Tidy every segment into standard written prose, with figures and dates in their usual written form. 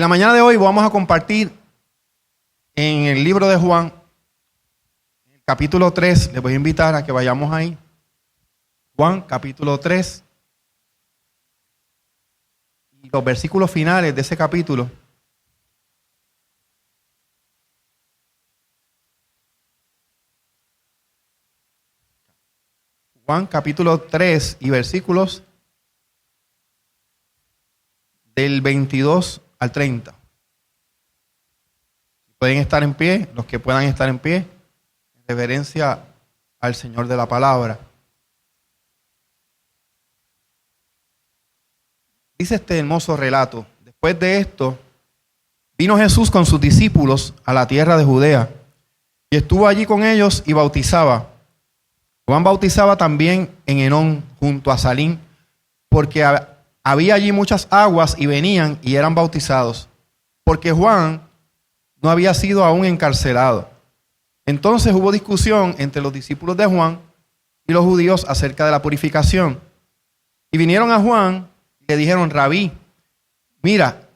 En la mañana de hoy vamos a compartir en el libro de Juan, el capítulo 3, les voy a invitar a que vayamos ahí. Juan, capítulo 3, y los versículos finales de ese capítulo. Juan, capítulo 3 y versículos del 22 al 30. Pueden estar en pie, los que puedan estar en pie, en reverencia al Señor de la palabra. Dice este hermoso relato: después de esto, vino Jesús con sus discípulos a la tierra de Judea, y estuvo allí con ellos y bautizaba. Juan bautizaba también en Enón, junto a Salim, porque había allí muchas aguas, y venían y eran bautizados, porque Juan no había sido aún encarcelado. Entonces hubo discusión entre los discípulos de Juan y los judíos acerca de la purificación. Y vinieron a Juan y le dijeron: Rabí, mira,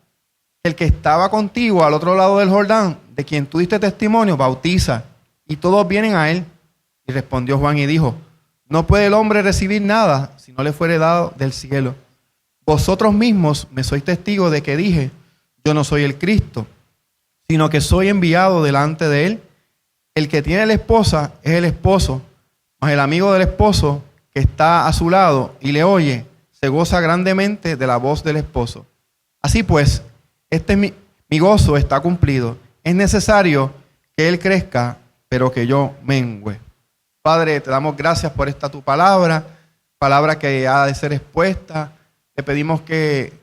el que estaba contigo al otro lado del Jordán, de quien tú diste testimonio, bautiza, y todos vienen a él. Y respondió Juan y dijo: no puede el hombre recibir nada si no le fuere dado del cielo. Vosotros mismos me sois testigos de que dije: yo no soy el Cristo, sino que soy enviado delante de él. El que tiene la esposa es el esposo, mas el amigo del esposo que está a su lado y le oye, se goza grandemente de la voz del esposo. Así pues, mi gozo está cumplido. Es necesario que él crezca, pero que yo mengüe. Padre, te damos gracias por esta tu palabra que ha de ser expuesta. Te pedimos que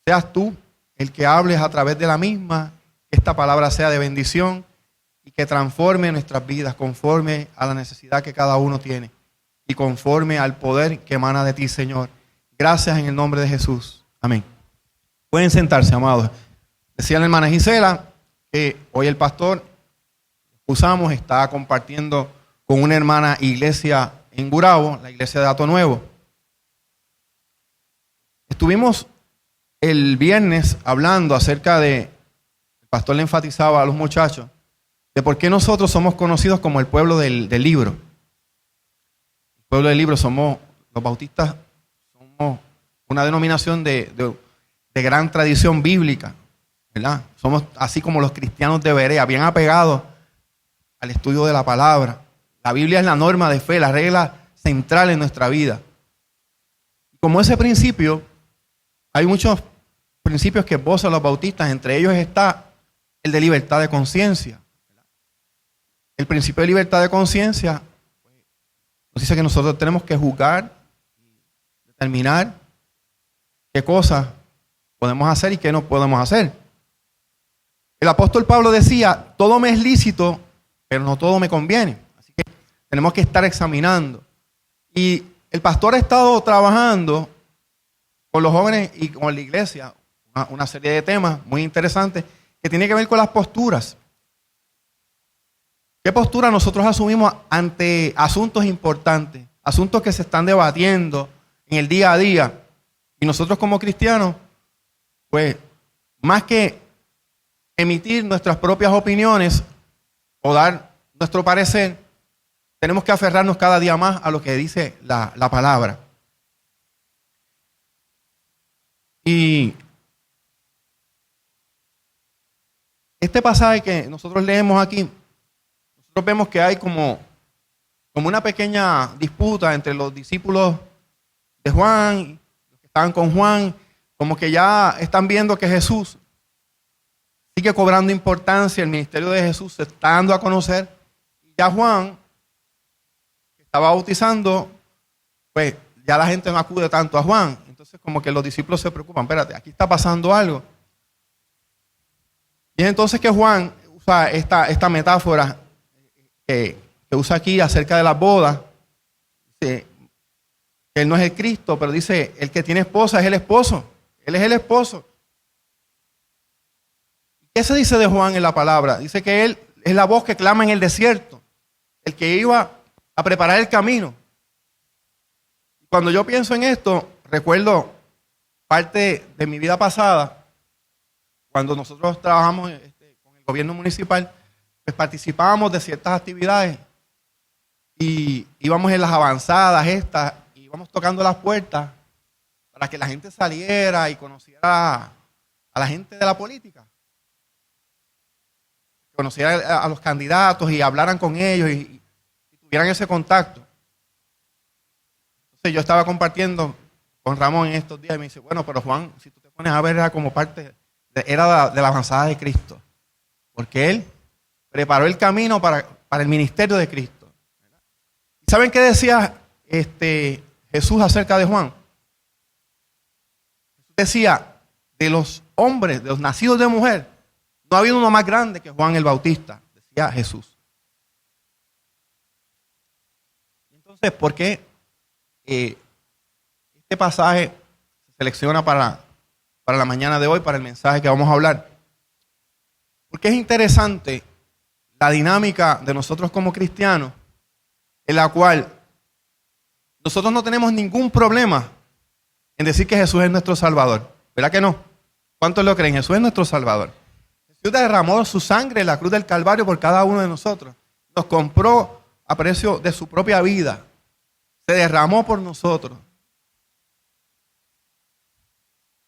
seas tú el que hables a través de la misma, que esta palabra sea de bendición y que transforme nuestras vidas conforme a la necesidad que cada uno tiene y conforme al poder que emana de ti, Señor. Gracias en el nombre de Jesús. Amén. Pueden sentarse, amados. Decía la hermana Gisela que hoy el pastor Usamos está compartiendo con una hermana iglesia en Gurabo, la iglesia de Hato Nuevo. Estuvimos el viernes hablando acerca de, el pastor le enfatizaba a los muchachos, de por qué nosotros somos conocidos como el pueblo del libro. El pueblo del libro somos, los bautistas, somos una denominación de gran tradición bíblica, ¿verdad? Somos así como los cristianos de Berea, bien apegados al estudio de la palabra. La Biblia es la norma de fe, la regla central en nuestra vida. Como ese principio, hay muchos principios que esbozan los bautistas, entre ellos está el de libertad de conciencia. El principio de libertad de conciencia nos dice que nosotros tenemos que juzgar, determinar qué cosas podemos hacer y qué no podemos hacer. El apóstol Pablo decía: todo me es lícito, pero no todo me conviene. Así que tenemos que estar examinando. Y el pastor ha estado trabajando con los jóvenes y con la iglesia una serie de temas muy interesantes que tienen que ver con las posturas. ¿Qué postura nosotros asumimos ante asuntos importantes, asuntos que se están debatiendo en el día a día? Y nosotros como cristianos, pues, más que emitir nuestras propias opiniones o dar nuestro parecer, tenemos que aferrarnos cada día más a lo que dice la palabra. Y este pasaje que nosotros leemos aquí, nosotros vemos que hay como una pequeña disputa entre los discípulos de Juan y los que estaban con Juan, como que ya están viendo que Jesús sigue cobrando importancia, el ministerio de Jesús se está dando a conocer. Y ya Juan, que estaba bautizando, pues ya la gente no acude tanto a Juan. Entonces como que los discípulos se preocupan: espérate, aquí está pasando algo. Y es entonces que Juan usa esta metáfora que usa aquí acerca de las bodas. Dice que él no es el Cristo, pero dice: el que tiene esposa es el esposo. Él es el esposo. ¿Qué se dice de Juan en la palabra? Dice que él es la voz que clama en el desierto, el que iba a preparar el camino. Cuando yo pienso en esto, recuerdo parte de mi vida pasada, cuando nosotros trabajamos con el gobierno municipal, pues participábamos de ciertas actividades y íbamos en las avanzadas estas, y íbamos tocando las puertas para que la gente saliera y conociera a la gente de la política, conociera a los candidatos y hablaran con ellos y tuvieran ese contacto. Entonces yo estaba compartiendo con Ramón en estos días y me dice, bueno, pero Juan, si tú te pones a ver, era como parte, era de la avanzada de Cristo, porque él preparó el camino para el ministerio de Cristo. ¿Y saben qué decía Jesús acerca de Juan? Jesús decía, de los hombres, de los nacidos de mujer, no ha habido uno más grande que Juan el Bautista, decía Jesús. Entonces, ¿por qué este pasaje se selecciona para la mañana de hoy, para el mensaje que vamos a hablar? Porque es interesante la dinámica de nosotros como cristianos, en la cual nosotros no tenemos ningún problema en decir que Jesús es nuestro Salvador. ¿Verdad que no? ¿Cuántos lo creen? Jesús es nuestro Salvador. Jesús derramó su sangre en la cruz del Calvario por cada uno de nosotros. Nos compró a precio de su propia vida. Se derramó por nosotros.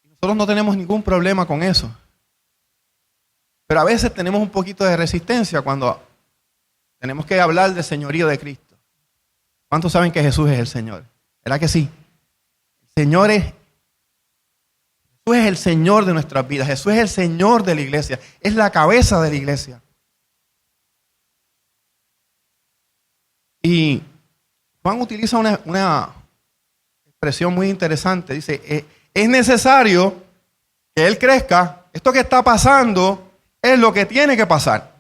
Y nosotros no tenemos ningún problema con eso. Pero a veces tenemos un poquito de resistencia cuando tenemos que hablar del señorío de Cristo. ¿Cuántos saben que Jesús es el Señor? ¿Verdad que sí? Jesús es el Señor de nuestras vidas. Jesús es el Señor de la iglesia. Es la cabeza de la iglesia. Y Juan utiliza una expresión muy interesante. Dice, es necesario que Él crezca. Esto que está pasando es lo que tiene que pasar.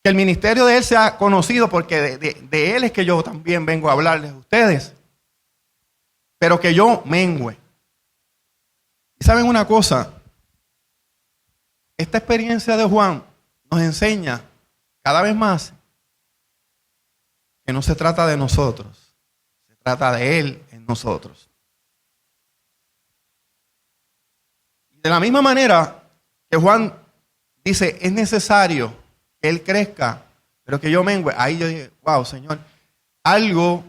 Que el ministerio de Él sea conocido, porque de Él es que yo también vengo a hablarles a ustedes. Pero que yo mengüe. Y saben una cosa, esta experiencia de Juan nos enseña cada vez más que no se trata de nosotros, se trata de Él en nosotros. De la misma manera que Juan dice, es necesario que Él crezca, pero que yo mengüe. Ahí yo dije, wow, Señor, algo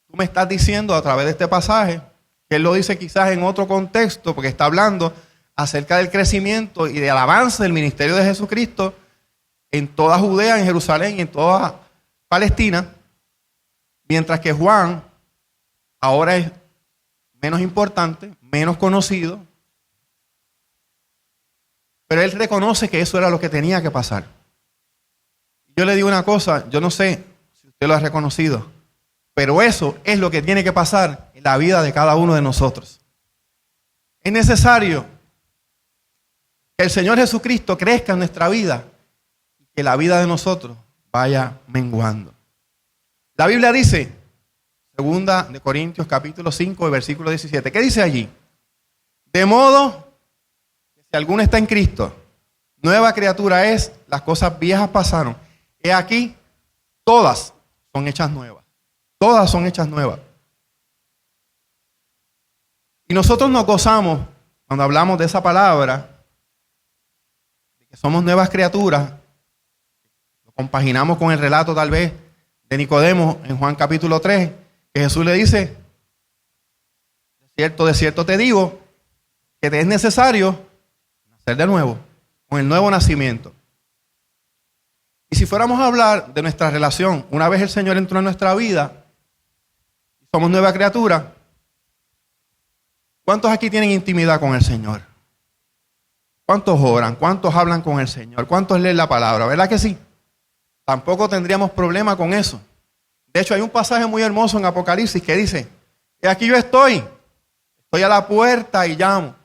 tú me estás diciendo a través de este pasaje, que Él lo dice quizás en otro contexto, porque está hablando acerca del crecimiento y del avance del ministerio de Jesucristo en toda Judea, en Jerusalén y en toda Palestina, mientras que Juan ahora es menos importante, menos conocido, pero él reconoce que eso era lo que tenía que pasar. Yo le digo una cosa, yo no sé si usted lo ha reconocido, pero eso es lo que tiene que pasar en la vida de cada uno de nosotros. Es necesario que el Señor Jesucristo crezca en nuestra vida y que la vida de nosotros vaya menguando. La Biblia dice, 2 Corintios capítulo 5, versículo 17. ¿Qué dice allí? De modo que si alguno está en Cristo, nueva criatura es, las cosas viejas pasaron. He aquí, todas son hechas nuevas. Todas son hechas nuevas. Y nosotros nos gozamos cuando hablamos de esa palabra, de que somos nuevas criaturas. Lo compaginamos con el relato tal vez de Nicodemo en Juan capítulo 3, que Jesús le dice, de cierto te digo, que te es necesario nacer de nuevo, con el nuevo nacimiento. Y si fuéramos a hablar de nuestra relación, una vez el Señor entró en nuestra vida, somos nueva criatura, ¿cuántos aquí tienen intimidad con el Señor? ¿Cuántos oran? ¿Cuántos hablan con el Señor? ¿Cuántos leen la palabra? ¿Verdad que sí? Tampoco tendríamos problema con eso. De hecho, hay un pasaje muy hermoso en Apocalipsis que dice, y aquí yo estoy a la puerta y llamo.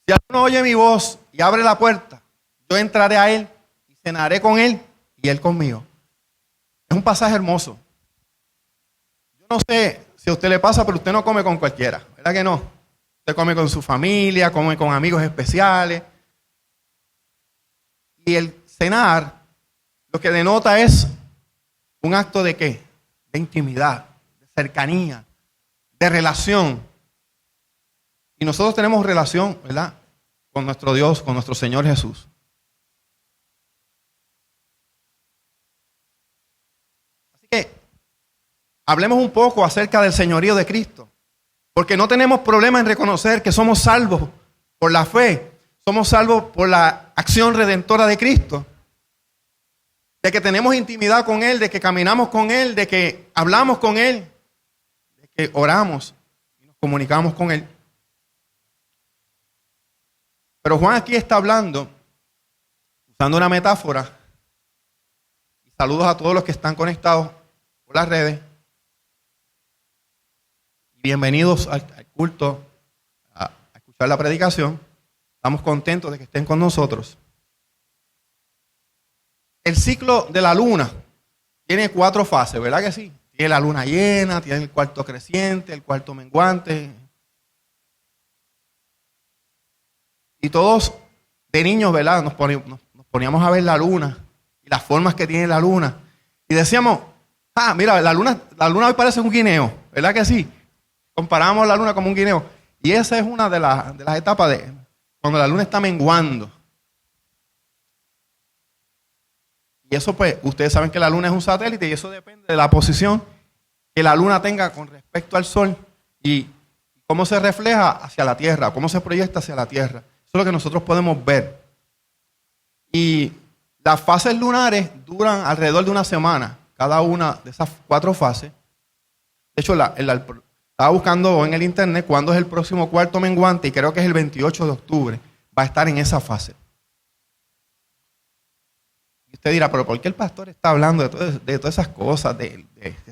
Si alguno oye mi voz y abre la puerta, yo entraré a él y cenaré con él y él conmigo. Es un pasaje hermoso. Yo no sé si a usted le pasa, pero usted no come con cualquiera, ¿verdad que no? Usted come con su familia, come con amigos especiales. Y el cenar lo que denota es un acto de ¿qué? De intimidad, de cercanía, de relación. Y nosotros tenemos relación, ¿verdad?, con nuestro Dios, con nuestro Señor Jesús. Así que hablemos un poco acerca del señorío de Cristo. Porque no tenemos problema en reconocer que somos salvos por la fe. Somos salvos por la acción redentora de Cristo. De que tenemos intimidad con Él, de que caminamos con Él, de que hablamos con Él, de que oramos y nos comunicamos con Él. Pero Juan aquí está hablando, usando una metáfora. Y saludos a todos los que están conectados por las redes. Bienvenidos al culto, a escuchar la predicación. Estamos contentos de que estén con nosotros. El ciclo de la luna tiene 4 fases, ¿verdad que sí? Tiene la luna llena, tiene el cuarto creciente, el cuarto menguante. Y todos de niños, ¿verdad?, nos poníamos a ver la luna y las formas que tiene la luna. Y decíamos, mira, la luna hoy parece un guineo, ¿verdad que sí? Comparamos la luna como un guineo. Y esa es una de las etapas de cuando la luna está menguando. Y eso, pues, ustedes saben que la luna es un satélite y eso depende de la posición que la luna tenga con respecto al sol y cómo se refleja hacia la Tierra, cómo se proyecta hacia la Tierra. Eso es lo que nosotros podemos ver. Y las fases lunares duran alrededor de una semana, cada una de esas 4 fases. De hecho, estaba buscando en el internet cuándo es el próximo cuarto menguante y creo que es el 28 de octubre. Va a estar en esa fase. Y usted dirá, pero ¿por qué el pastor está hablando de todas esas cosas? De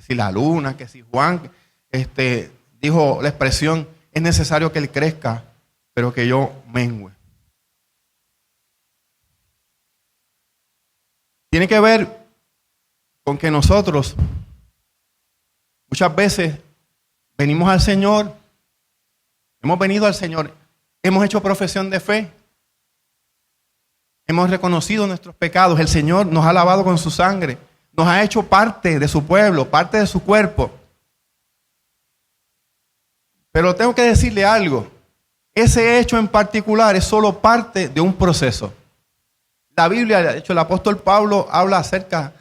si la luna, que si Juan dijo la expresión, es necesario que él crezca, pero que yo mengüe. Tiene que ver con que nosotros muchas veces venimos al Señor, hemos venido al Señor, hemos hecho profesión de fe, hemos reconocido nuestros pecados, el Señor nos ha lavado con su sangre, nos ha hecho parte de su pueblo, parte de su cuerpo. Pero tengo que decirle algo, ese hecho en particular es solo parte de un proceso. La Biblia, de hecho el apóstol Pablo habla acerca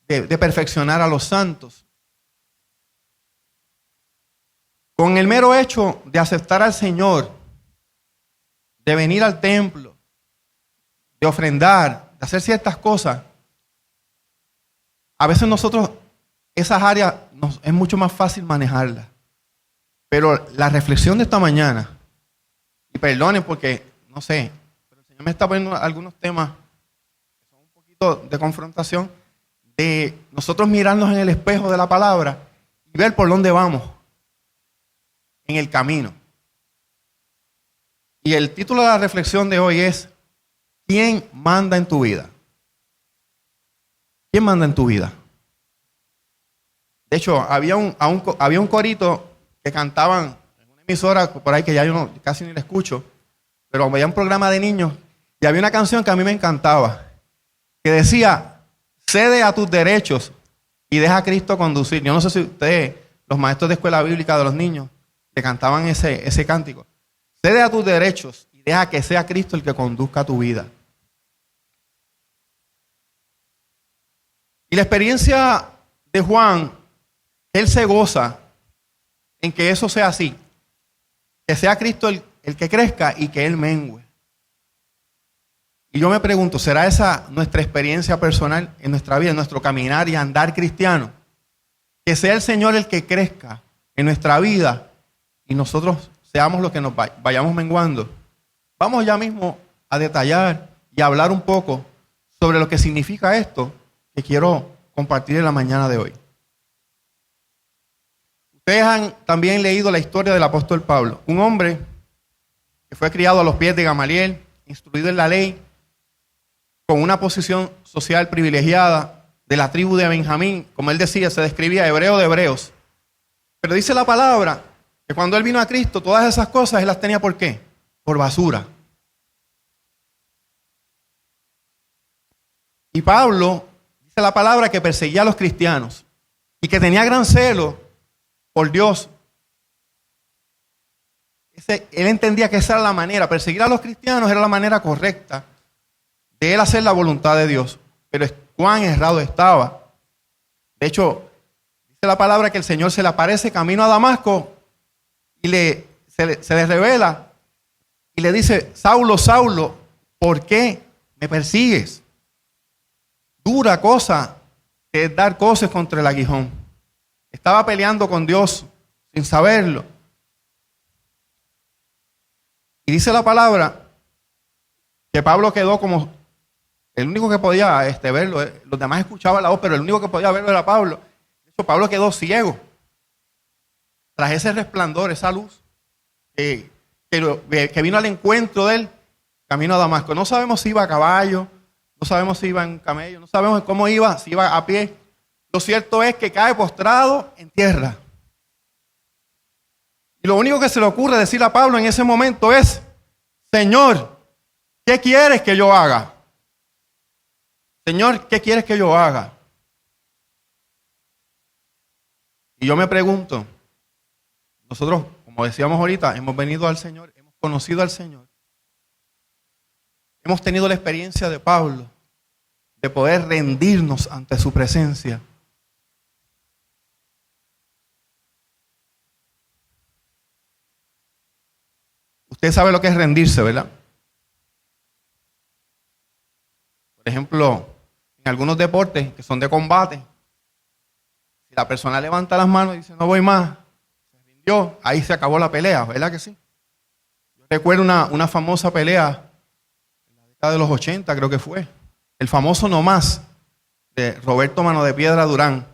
de perfeccionar a los santos. Con el mero hecho de aceptar al Señor, de venir al templo, de ofrendar, de hacer ciertas cosas, a veces nosotros esas áreas es mucho más fácil manejarlas. Pero la reflexión de esta mañana, y perdonen porque, no sé, pero el Señor me está poniendo algunos temas que son un poquito de confrontación, de nosotros mirarnos en el espejo de la palabra y ver por dónde vamos en el camino. Y el título de la reflexión de hoy es ¿quién manda en tu vida? ¿Quién manda en tu vida? De hecho, había un corito que cantaban en una emisora por ahí que ya yo casi ni la escucho, pero había un programa de niños y había una canción que a mí me encantaba, que decía, cede a tus derechos y deja a Cristo conducir. Yo no sé si ustedes, los maestros de escuela bíblica de los niños, que cantaban ese cántico. Cede a tus derechos y deja que sea Cristo el que conduzca tu vida. Y la experiencia de Juan, él se goza en que eso sea así. Que sea Cristo el que crezca y que Él mengüe. Y yo me pregunto, ¿será esa nuestra experiencia personal en nuestra vida, en nuestro caminar y andar cristiano? Que sea el Señor el que crezca en nuestra vida y nosotros seamos los que nos vayamos menguando. Vamos ya mismo a detallar y a hablar un poco sobre lo que significa esto que quiero compartir en la mañana de hoy. Ustedes han también leído la historia del apóstol Pablo, un hombre que fue criado a los pies de Gamaliel, instruido en la ley, con una posición social privilegiada de la tribu de Benjamín, como él decía, se describía hebreo de hebreos. Pero dice la palabra que cuando él vino a Cristo, todas esas cosas él las tenía ¿por qué? Por basura. Y Pablo, dice la palabra, que perseguía a los cristianos y que tenía gran celo por Dios. Él entendía que esa era la manera, perseguir a los cristianos era la manera correcta de él hacer la voluntad de Dios. Pero cuán errado estaba. De hecho, dice la palabra que el Señor se le aparece camino a Damasco y se le revela y le dice: Saulo, Saulo, ¿por qué me persigues? Dura cosa es dar cosas contra el aguijón. Estaba peleando con Dios sin saberlo. Y dice la palabra que Pablo quedó como el único que podía verlo. Los demás escuchaban la voz, pero el único que podía verlo era Pablo. De hecho, Pablo quedó ciego tras ese resplandor, esa luz que vino al encuentro de él camino a Damasco. No sabemos si iba a caballo, no sabemos si iba en camello, no sabemos cómo iba, si iba a pie. Lo cierto es que cae postrado en tierra. Y lo único que se le ocurre decir a Pablo en ese momento es: Señor, ¿qué quieres que yo haga? Señor, ¿qué quieres que yo haga? Y yo me pregunto, nosotros, como decíamos ahorita, hemos venido al Señor, hemos conocido al Señor. Hemos tenido la experiencia de Pablo de poder rendirnos ante su presencia. Usted sabe lo que es rendirse, ¿verdad? Por ejemplo, en algunos deportes que son de combate, si la persona levanta las manos y dice: no voy más, se rindió, ahí se acabó la pelea, ¿verdad que sí? Yo recuerdo una famosa pelea en la década de los 80, creo que fue, el famoso No Más de Roberto Mano de Piedra Durán.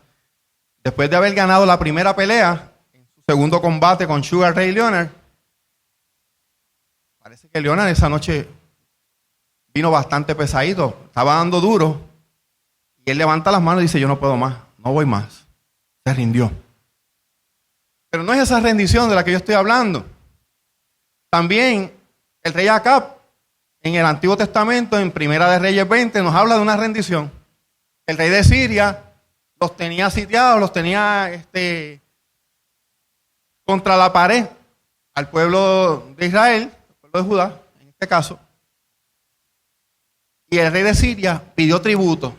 Después de haber ganado la primera pelea, en su segundo combate con Sugar Ray Leonard, parece que Leonard esa noche vino bastante pesadito, estaba dando duro, y él levanta las manos y dice: yo no puedo más, no voy más. Se rindió. Pero no es esa rendición de la que yo estoy hablando. También el rey Acab, en el Antiguo Testamento, en Primera de Reyes 20, nos habla de una rendición. El rey de Siria los tenía sitiados, los tenía contra la pared al pueblo de Israel, al pueblo de Judá, en este caso. Y el rey de Siria pidió tributo.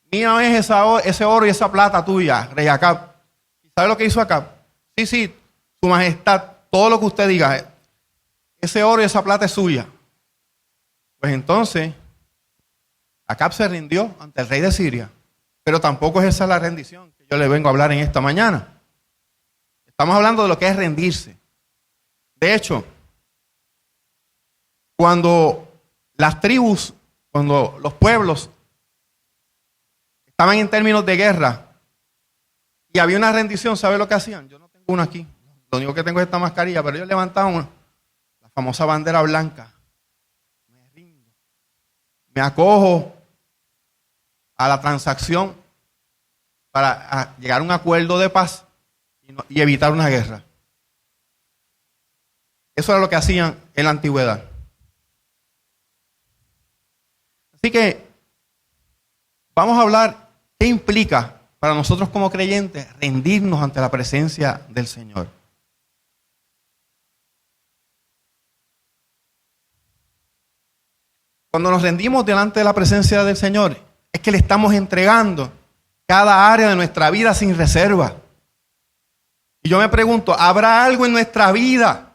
Mía es ese oro y esa plata tuya, rey Acab. ¿Y sabe lo que hizo Acab? Sí, su majestad, todo lo que usted diga, ese oro y esa plata es suya. Pues entonces, Acab se rindió ante el rey de Siria. Pero tampoco es esa la rendición que yo le vengo a hablar en esta mañana. Estamos hablando de lo que es rendirse. De hecho, cuando las tribus, cuando los pueblos estaban en términos de guerra y había una rendición, ¿sabe lo que hacían? Yo no tengo una aquí. Lo único que tengo es esta mascarilla, pero ellos levantaban la famosa bandera blanca. Me rindo. Me acojo a la transacción para llegar a un acuerdo de paz y evitar una guerra. Eso era lo que hacían en la antigüedad. Así que vamos a hablar qué implica para nosotros como creyentes rendirnos ante la presencia del Señor. Cuando nos rendimos delante de la presencia del Señor, es que le estamos entregando cada área de nuestra vida sin reserva. Y yo me pregunto, ¿habrá algo en nuestra vida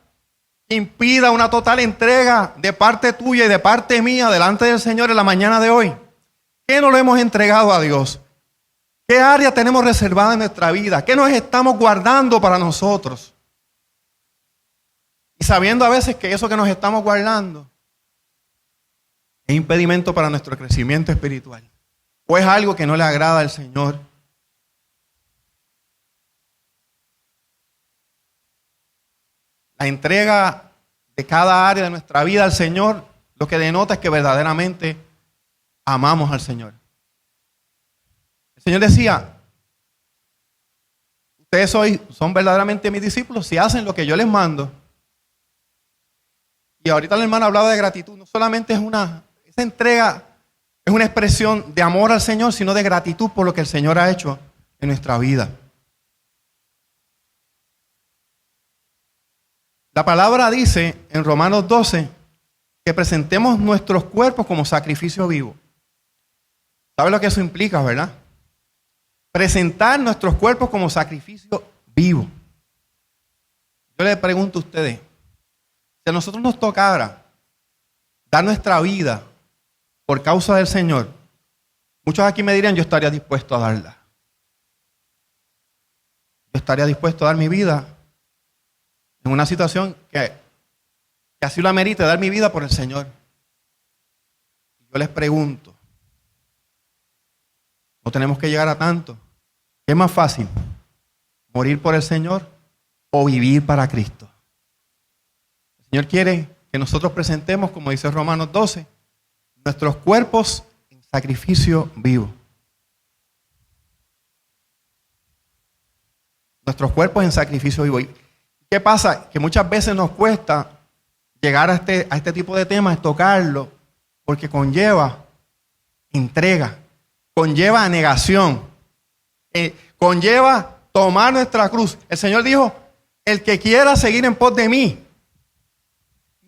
que impida una total entrega de parte tuya y de parte mía delante del Señor en la mañana de hoy? ¿Qué no lo hemos entregado a Dios? ¿Qué área tenemos reservada en nuestra vida? ¿Qué nos estamos guardando para nosotros? Y sabiendo a veces que eso que nos estamos guardando es impedimento para nuestro crecimiento espiritual. ¿O es algo que no le agrada al Señor? La entrega de cada área de nuestra vida al Señor, lo que denota es que verdaderamente amamos al Señor. El Señor decía: ustedes son verdaderamente mis discípulos si hacen lo que yo les mando. Y ahorita la hermana hablaba de gratitud. No solamente esa entrega es una expresión de amor al Señor, sino de gratitud por lo que el Señor ha hecho en nuestra vida. La palabra dice en Romanos 12 que presentemos nuestros cuerpos como sacrificio vivo. ¿Sabe lo que eso implica, verdad? Presentar nuestros cuerpos como sacrificio vivo. Yo les pregunto a ustedes, si a nosotros nos tocara dar nuestra vida por causa del Señor, muchos aquí me dirían, yo estaría dispuesto a darla. Yo estaría dispuesto a dar mi vida en una situación que así lo amerite, dar mi vida por el Señor. Yo les pregunto, no tenemos que llegar a tanto. ¿Qué es más fácil? ¿Morir por el Señor o vivir para Cristo? El Señor quiere que nosotros presentemos, como dice Romanos 12, nuestros cuerpos en sacrificio vivo. Nuestros cuerpos en sacrificio vivo. ¿Y qué pasa? Que muchas veces nos cuesta llegar a este tipo de temas, tocarlo, porque conlleva entrega, conlleva negación, conlleva tomar nuestra cruz. El Señor dijo, el que quiera seguir en pos de mí,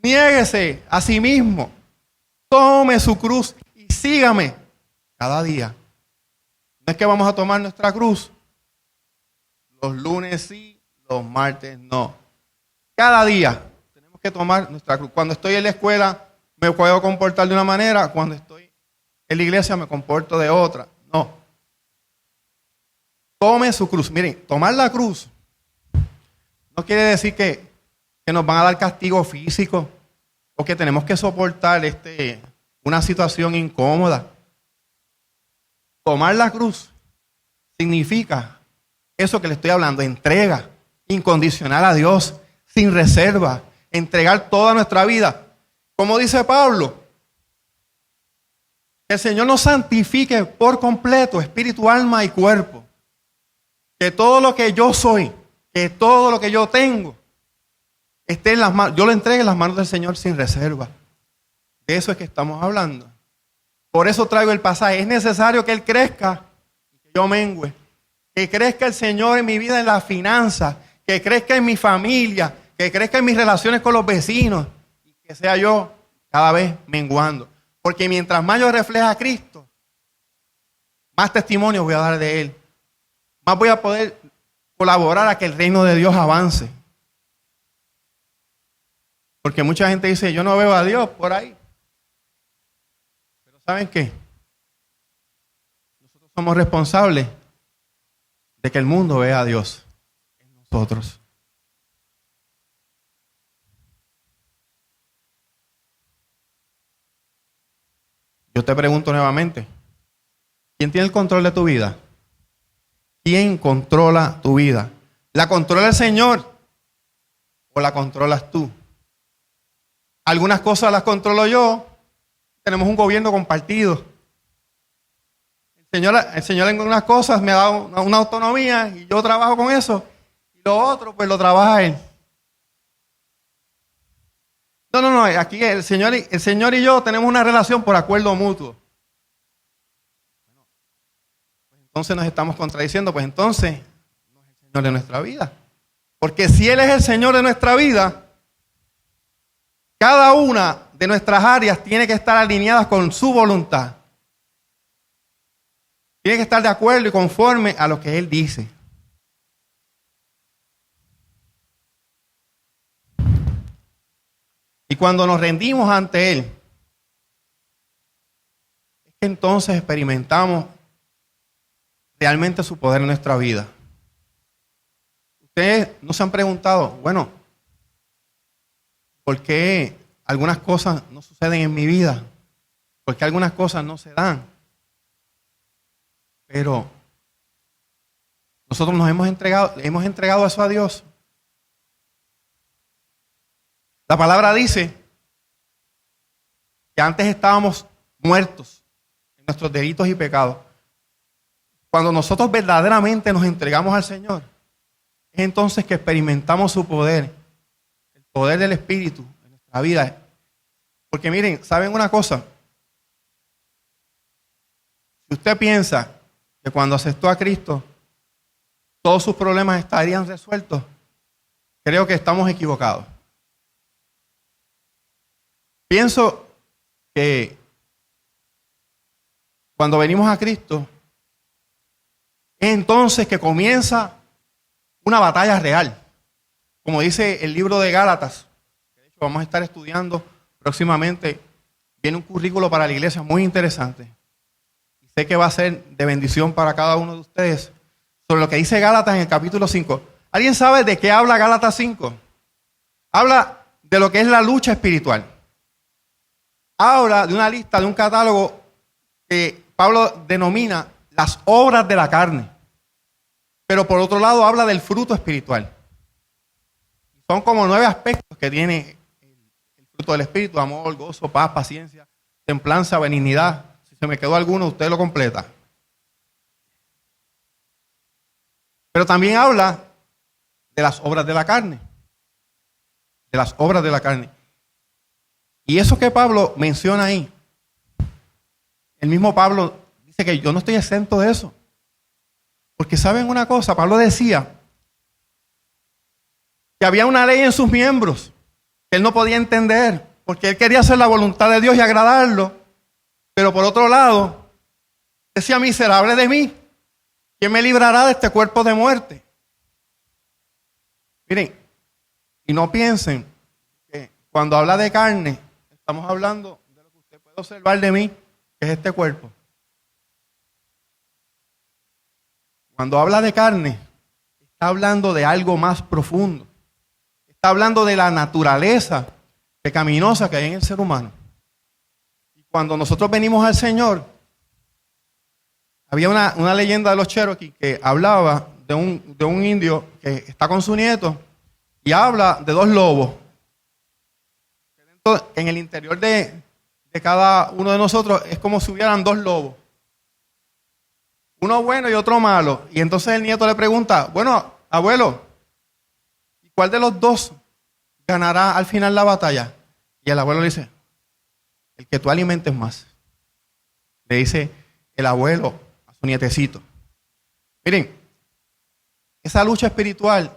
niéguese a sí mismo, tome su cruz y sígame cada día. No es que vamos a tomar nuestra cruz los lunes sí, los martes no. Cada día tenemos que tomar nuestra cruz. Cuando estoy en la escuela me puedo comportar de una manera, cuando estoy en la iglesia me comporto de otra. No. Tome su cruz. Miren, tomar la cruz no quiere decir que nos van a dar castigo físico o que tenemos que soportar una situación incómoda. Tomar la cruz significa eso que le estoy hablando, entrega incondicional a Dios, sin reserva, entregar toda nuestra vida. Como dice Pablo, que el Señor nos santifique por completo, espíritu, alma y cuerpo. Que todo lo que yo soy, que todo lo que yo tengo, esté en las manos, yo lo entregue en las manos del Señor sin reserva. De eso es que estamos hablando. Por eso traigo el pasaje. Es necesario que Él crezca y que yo mengüe. Que crezca el Señor en mi vida, en la finanza, que crezca en mi familia, que crezca en mis relaciones con los vecinos y que sea yo cada vez menguando. Porque mientras más yo refleje a Cristo, más testimonio voy a dar de Él. Más voy a poder colaborar a que el reino de Dios avance. Porque mucha gente dice, yo no veo a Dios por ahí. Pero ¿saben qué? Nosotros somos responsables de que el mundo vea a Dios en nosotros. Yo te pregunto nuevamente, ¿quién tiene el control de tu vida? ¿Quién controla tu vida? ¿La controla el Señor o la controlas tú? Algunas cosas las controlo yo. Tenemos un gobierno compartido. El Señor en algunas cosas me ha dado una autonomía y yo trabajo con eso. Y lo otro, pues lo trabaja Él. No. Aquí el Señor y yo tenemos una relación por acuerdo mutuo. Pues entonces nos estamos contradiciendo. Pues entonces no es el Señor de nuestra vida. Porque si Él es el Señor de nuestra vida, cada una de nuestras áreas tiene que estar alineadas con su voluntad. Tiene que estar de acuerdo y conforme a lo que Él dice. Y cuando nos rendimos ante Él, es que entonces experimentamos realmente su poder en nuestra vida. Ustedes no se han preguntado, bueno, ¿por qué algunas cosas no suceden en mi vida? ¿Por qué algunas cosas no se dan? Pero nosotros hemos entregado eso a Dios. La palabra dice que antes estábamos muertos en nuestros delitos y pecados. Cuando nosotros verdaderamente nos entregamos al Señor, es entonces que experimentamos su poder, el poder del Espíritu en nuestra vida. Porque miren, ¿saben una cosa? Si usted piensa que cuando aceptó a Cristo todos sus problemas estarían resueltos, creo que estamos equivocados. Pienso que cuando venimos a Cristo, es entonces que comienza una batalla real. Como dice el libro de Gálatas, que de hecho vamos a estar estudiando próximamente, viene un currículo para la iglesia muy interesante. Y sé que va a ser de bendición para cada uno de ustedes. Sobre lo que dice Gálatas en el capítulo 5. ¿Alguien sabe de qué habla Gálatas 5? Habla de lo que es la lucha espiritual. Habla de una lista, de un catálogo que Pablo denomina las obras de la carne. Pero por otro lado habla del fruto espiritual. Son como 9 aspectos que tiene el fruto del espíritu: amor, gozo, paz, paciencia, templanza, benignidad. Si se me quedó alguno, usted lo completa. Pero también habla de las obras de la carne. De las obras de la carne. Y eso que Pablo menciona ahí, el mismo Pablo dice que yo no estoy exento de eso. Porque saben una cosa, Pablo decía que había una ley en sus miembros que él no podía entender, porque él quería hacer la voluntad de Dios y agradarlo. Pero por otro lado, decía: miserable de mí, ¿quién me librará de este cuerpo de muerte? Miren, y no piensen que cuando habla de carne, estamos hablando de lo que usted puede observar de mí, que es este cuerpo. Cuando habla de carne, está hablando de algo más profundo. Está hablando de la naturaleza pecaminosa que hay en el ser humano. Y cuando nosotros venimos al Señor, había una leyenda de los Cherokee que hablaba de un indio que está con su nieto y habla de 2 lobos. En el interior de cada uno de nosotros es como si hubieran 2 lobos. Uno bueno y otro malo. Y entonces el nieto le pregunta: bueno, abuelo, ¿y cuál de los 2 ganará al final la batalla? Y el abuelo le dice: el que tú alimentes más. Le dice el abuelo a su nietecito. Miren, esa lucha espiritual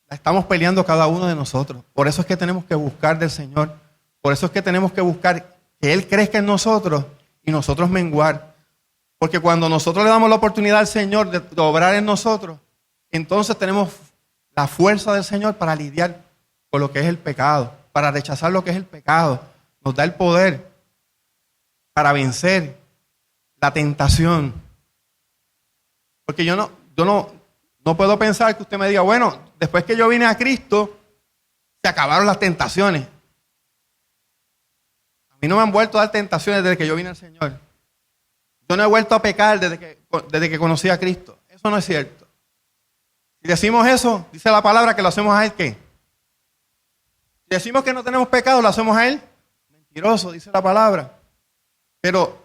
la estamos peleando cada uno de nosotros. Por eso es que tenemos que buscar del Señor. Por eso es que tenemos que buscar que Él crezca en nosotros y nosotros menguar. Porque cuando nosotros le damos la oportunidad al Señor de obrar en nosotros, entonces tenemos la fuerza del Señor para lidiar con lo que es el pecado, para rechazar lo que es el pecado. Nos da el poder para vencer la tentación. Porque yo no puedo pensar que usted me diga: bueno, después que yo vine a Cristo, se acabaron las tentaciones. A mí no me han vuelto a dar tentaciones desde que yo vine al Señor. Yo no he vuelto a pecar desde que conocí a Cristo. Eso no es cierto. Si decimos eso, dice la palabra que lo hacemos a Él, ¿qué? Si decimos que no tenemos pecado, lo hacemos a Él, mentiroso, dice la palabra. Pero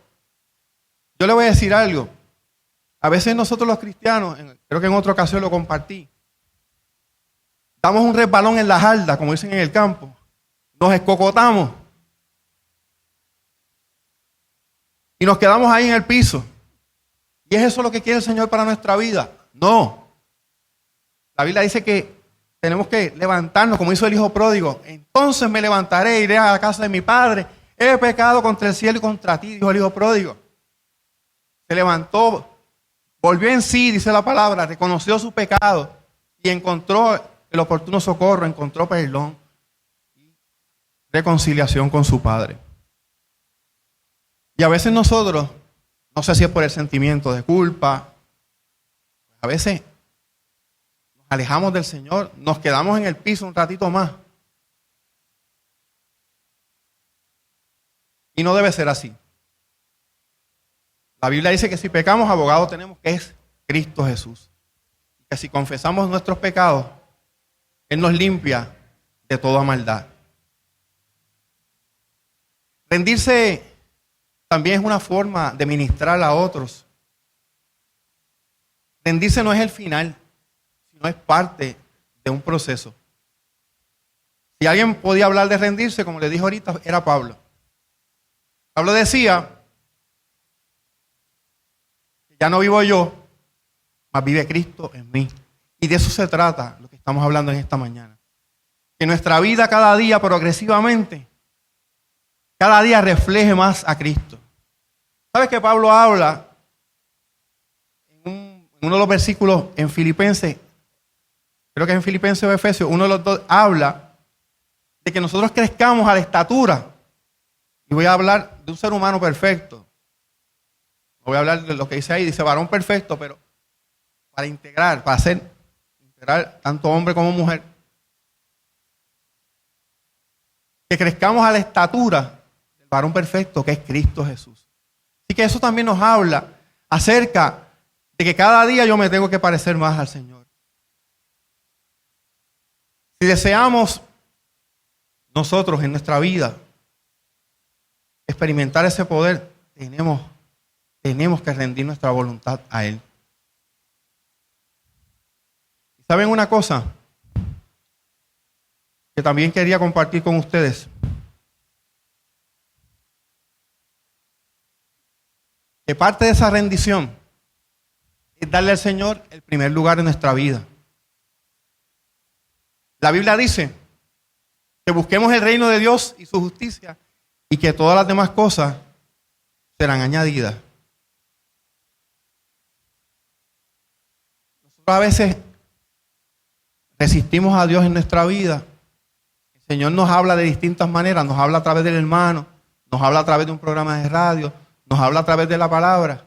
yo le voy a decir algo. A veces nosotros los cristianos, creo que en otra ocasión lo compartí, damos un resbalón en la jarda, como dicen en el campo. Nos escocotamos. Y nos quedamos ahí en el piso. ¿Y es eso lo que quiere el Señor para nuestra vida? No. La Biblia dice que tenemos que levantarnos, como hizo el hijo pródigo. Entonces me levantaré, iré a la casa de mi padre. He pecado contra el cielo y contra ti, dijo el hijo pródigo. Se levantó, volvió en sí, dice la palabra, reconoció su pecado y encontró el oportuno socorro, encontró perdón y reconciliación con su Padre. Y a veces nosotros, no sé si es por el sentimiento de culpa, a veces nos alejamos del Señor, nos quedamos en el piso un ratito más. Y no debe ser así. La Biblia dice que si pecamos, abogado tenemos, que es Cristo Jesús. Que si confesamos nuestros pecados, Él nos limpia de toda maldad. Rendirse también es una forma de ministrar a otros. Rendirse no es el final, sino es parte de un proceso. Si alguien podía hablar de rendirse, como le dijo ahorita, era Pablo. Pablo decía: ya no vivo yo, mas vive Cristo en mí. Y de eso se trata lo que estamos hablando en esta mañana. que nuestra vida cada día progresivamente, cada día refleje más a Cristo. ¿Sabes que Pablo habla en uno de los versículos en Filipenses? Creo que es en Filipenses o Efesios, uno de los dos habla de que nosotros crezcamos a la estatura. Y voy a hablar de un ser humano perfecto. No voy a hablar de lo que dice ahí, dice varón perfecto, pero para integrar tanto hombre como mujer. Que crezcamos a la estatura del varón perfecto que es Cristo Jesús. Así que eso también nos habla acerca de que cada día yo me tengo que parecer más al Señor. Si deseamos nosotros en nuestra vida experimentar ese poder, tenemos que rendir nuestra voluntad a Él. ¿Saben una cosa que también quería compartir con ustedes? Que parte de esa rendición es darle al Señor el primer lugar en nuestra vida. La Biblia dice que busquemos el reino de Dios y su justicia y que todas las demás cosas serán añadidas. Nosotros a veces resistimos a Dios en nuestra vida. El Señor nos habla de distintas maneras, nos habla a través del hermano, nos habla a través de un programa de radio, nos habla a través de la palabra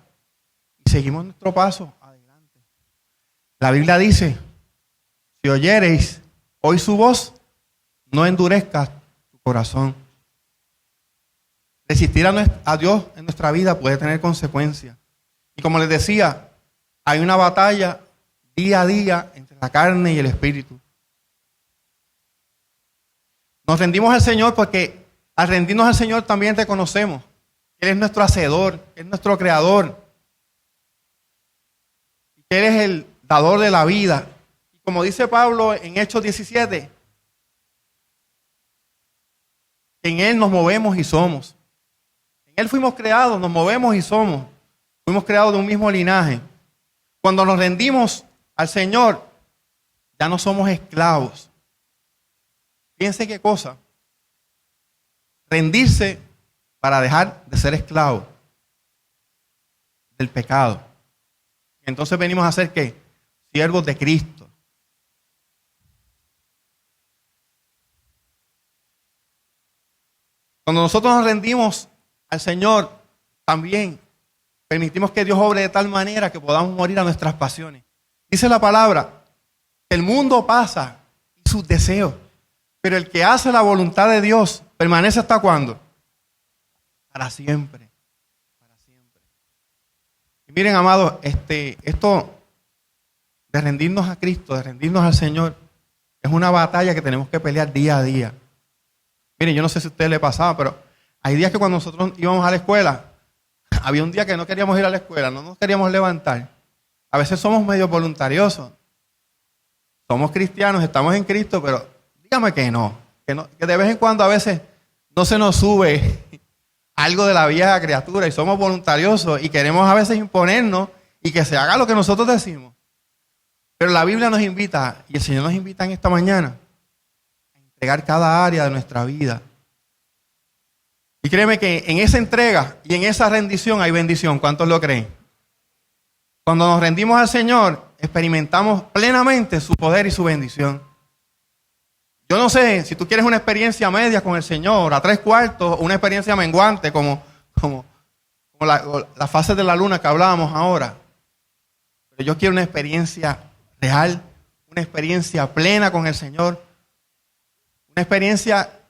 y seguimos nuestro paso adelante. La Biblia dice, si oyereis hoy su voz, no endurezcas tu corazón. Resistir a Dios en nuestra vida puede tener consecuencias. Y como les decía, hay una batalla día a día entre la carne y el espíritu. Nos rendimos al Señor porque al rendirnos al Señor también reconocemos que Él es nuestro hacedor, que Él es nuestro creador, que Él es el dador de la vida. Y como dice Pablo en Hechos 17, en Él nos movemos y somos. En Él fuimos creados, nos movemos y somos. Fuimos creados de un mismo linaje. Cuando nos rendimos al Señor, ya no somos esclavos. Fíjense qué cosa. Rendirse para dejar de ser esclavo del pecado. Entonces venimos a ser ¿qué? Siervos de Cristo. Cuando nosotros nos rendimos al Señor, también permitimos que Dios obre de tal manera que podamos morir a nuestras pasiones. Dice la palabra, el mundo pasa y sus deseos, pero el que hace la voluntad de Dios permanece ¿hasta cuándo? Para siempre. Para siempre. Y miren, amados, esto de rendirnos a Cristo, de rendirnos al Señor, es una batalla que tenemos que pelear día a día. Miren, yo no sé si a ustedes les pasaba, pero hay días que cuando nosotros íbamos a la escuela, había un día que no queríamos ir a la escuela, no nos queríamos levantar. A veces somos medio voluntariosos. Somos cristianos, estamos en Cristo, pero dígame que no, que de vez en cuando a veces no se nos sube algo de la vieja criatura y somos voluntariosos y queremos a veces imponernos y que se haga lo que nosotros decimos. Pero la Biblia nos invita, y el Señor nos invita en esta mañana, a entregar cada área de nuestra vida. Y créeme que en esa entrega y en esa rendición hay bendición. ¿Cuántos lo creen? Cuando nos rendimos al Señor, experimentamos plenamente su poder y su bendición. Yo no sé si tú quieres una experiencia media con el Señor, a 3/4, o una experiencia menguante como la fase de la luna que hablábamos ahora. Pero yo quiero una experiencia real, una experiencia plena con el Señor, una experiencia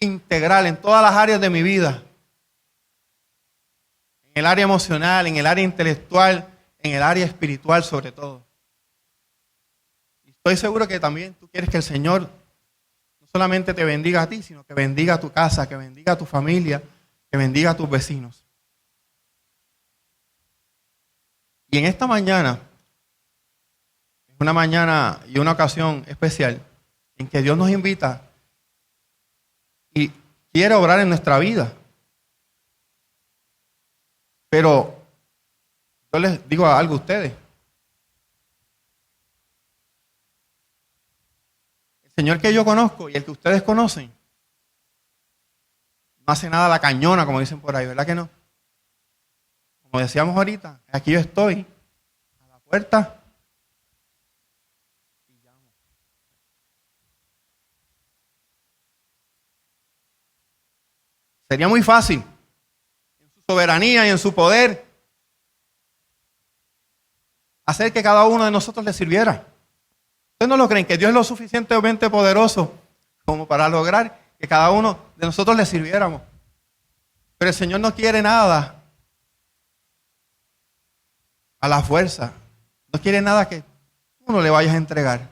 integral en todas las áreas de mi vida. En el área emocional, en el área intelectual, en el área espiritual sobre todo. Y estoy seguro que también tú quieres que el Señor no solamente te bendiga a ti, sino que bendiga a tu casa, que bendiga a tu familia, que bendiga a tus vecinos. Y en esta mañana, es una mañana y una ocasión especial en que Dios nos invita y quiere obrar en nuestra vida. Pero yo les digo algo a ustedes. El Señor que yo conozco y el que ustedes conocen no hace nada a la cañona, como dicen por ahí, ¿verdad que no? Como decíamos ahorita, aquí yo estoy, a la puerta. Sería muy fácil, en su soberanía y en su poder, hacer que cada uno de nosotros le sirviera. ¿Ustedes no lo creen? Que Dios es lo suficientemente poderoso como para lograr que cada uno de nosotros le sirviéramos. Pero el Señor no quiere nada a la fuerza. No quiere nada que uno le vayas a entregar.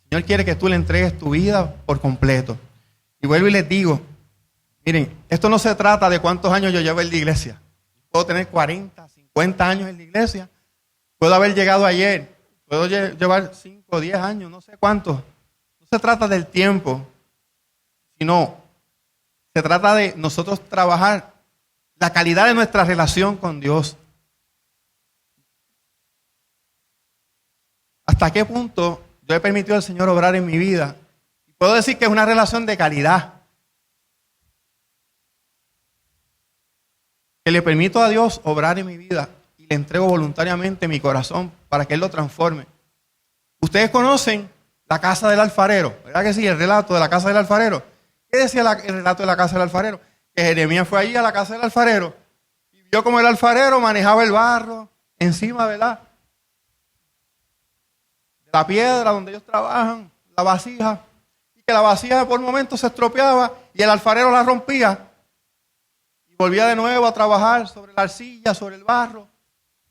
El Señor quiere que tú le entregues tu vida por completo. Y vuelvo y les digo, miren, esto no se trata de cuántos años yo llevo en la iglesia. Puedo tener 40, 50 años en la iglesia. Puedo haber llegado ayer. Puedo llevar 5, 10 años, no sé cuántos. No se trata del tiempo, sino se trata de nosotros trabajar la calidad de nuestra relación con Dios. ¿Hasta qué punto yo he permitido al Señor obrar en mi vida? Puedo decir que es una relación de calidad. Que le permito a Dios obrar en mi vida y le entrego voluntariamente mi corazón para que Él lo transforme. Ustedes conocen la casa del alfarero, ¿verdad que sí? El relato de la casa del alfarero. ¿Qué decía el relato de la casa del alfarero? Que Jeremías fue allí a la casa del alfarero y vio como el alfarero manejaba el barro encima, ¿verdad?, de la piedra donde ellos trabajan, la vasija. Que la vasija por momentos se estropeaba y el alfarero la rompía y volvía de nuevo a trabajar sobre la arcilla, sobre el barro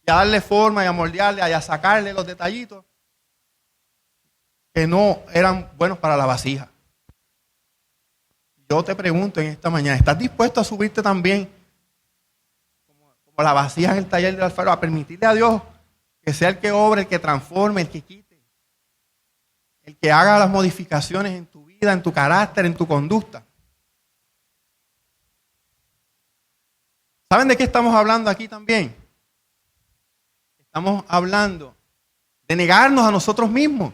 y a darle forma y a moldearle y a sacarle los detallitos que no eran buenos para la vasija. Yo te pregunto en esta mañana, ¿estás dispuesto a subirte también como la vasija en el taller del alfarero, a permitirle a Dios que sea el que obre, el que transforme, el que quite, el que haga las modificaciones en tu vida, en tu carácter, en tu conducta? ¿Saben de qué estamos hablando aquí también? Estamos hablando de negarnos a nosotros mismos.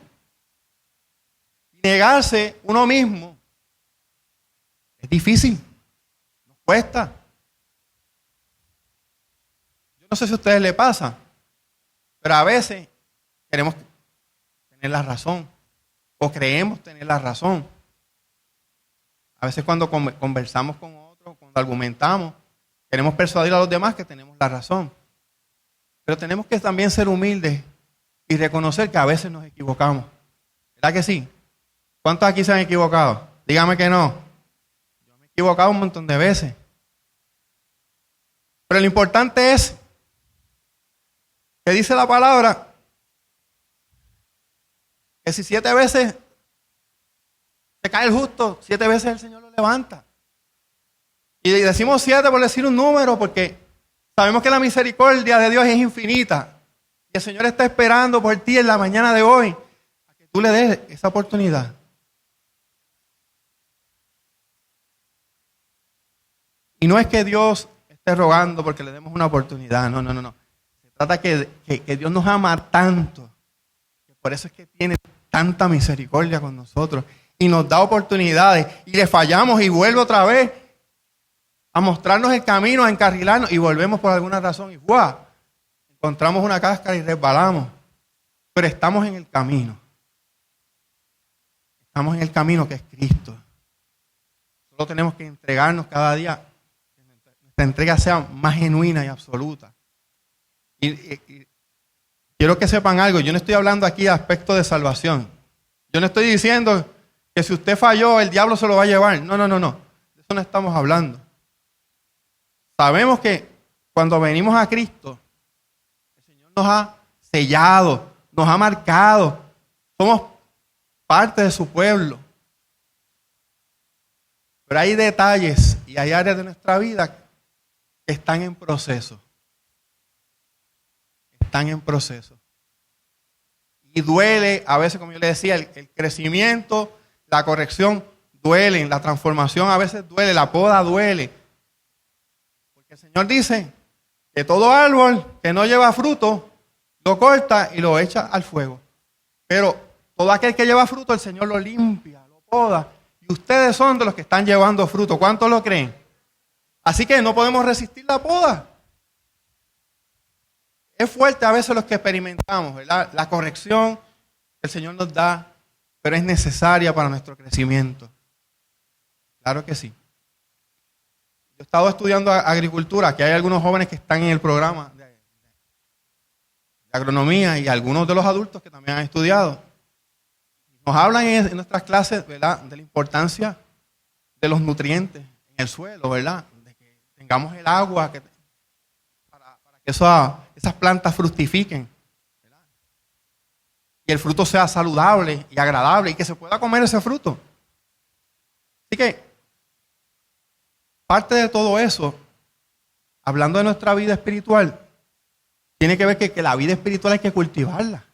Y negarse uno mismo es difícil, nos cuesta. Yo no sé si a ustedes les pasa, pero a veces queremos tener la razón o creemos tener la razón. A veces cuando conversamos con otros, cuando argumentamos, queremos persuadir a los demás que tenemos la razón. Pero tenemos que también ser humildes y reconocer que a veces nos equivocamos. ¿Verdad que sí? ¿Cuántos aquí se han equivocado? Dígame que no. Yo me he equivocado un montón de veces. Pero lo importante es que dice la palabra que si 7 veces se cae el justo, 7 veces el Señor lo levanta. Y decimos 7 por decir un número, porque sabemos que la misericordia de Dios es infinita. Y el Señor está esperando por ti en la mañana de hoy, a que tú le des esa oportunidad. Y no es que Dios esté rogando porque le demos una oportunidad, no. Se trata que Dios nos ama tanto, que por eso es que tiene tanta misericordia con nosotros y nos da oportunidades y le fallamos y vuelve otra vez a mostrarnos el camino, a encarrilarnos y volvemos por alguna razón y ¡guau! Encontramos una cáscara y resbalamos, pero estamos en el camino. Estamos en el camino que es Cristo. Solo tenemos que entregarnos cada día, que nuestra entrega sea más genuina y absoluta. Y quiero que sepan algo, yo no estoy hablando aquí de aspecto de salvación. Yo no estoy diciendo que si usted falló, el diablo se lo va a llevar. No. De eso no estamos hablando. Sabemos que cuando venimos a Cristo, el Señor nos ha sellado, nos ha marcado. Somos parte de su pueblo. Pero hay detalles y hay áreas de nuestra vida que están en proceso. Están en proceso. Y duele, a veces, como yo le decía, el crecimiento, la corrección duelen, la transformación a veces duele, la poda duele. Porque el Señor dice que todo árbol que no lleva fruto, lo corta y lo echa al fuego. Pero todo aquel que lleva fruto, el Señor lo limpia, lo poda. Y ustedes son de los que están llevando fruto. ¿Cuántos lo creen? Así que no podemos resistir la poda. Es fuerte a veces los que experimentamos, ¿verdad? La corrección que el Señor nos da, pero es necesaria para nuestro crecimiento. Claro que sí. Yo he estado estudiando agricultura, que hay algunos jóvenes que están en el programa de agronomía y algunos de los adultos que también han estudiado. Nos hablan en nuestras clases, ¿verdad?, de la importancia de los nutrientes en el suelo, ¿verdad? De que tengamos el agua para que esas plantas fructifiquen, ¿verdad? Y el fruto sea saludable y agradable y que se pueda comer ese fruto. Así que parte de todo eso, hablando de nuestra vida espiritual, tiene que ver que la vida espiritual hay que cultivarla.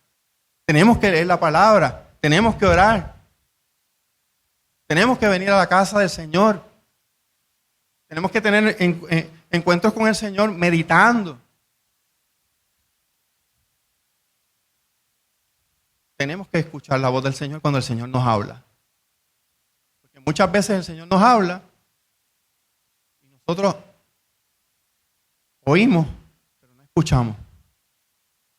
Tenemos que leer la palabra, tenemos que orar, tenemos que venir a la casa del Señor, tenemos que tener encuentros con el Señor meditando. Tenemos que escuchar la voz del Señor cuando el Señor nos habla. Porque muchas veces el Señor nos habla y nosotros oímos, pero no escuchamos.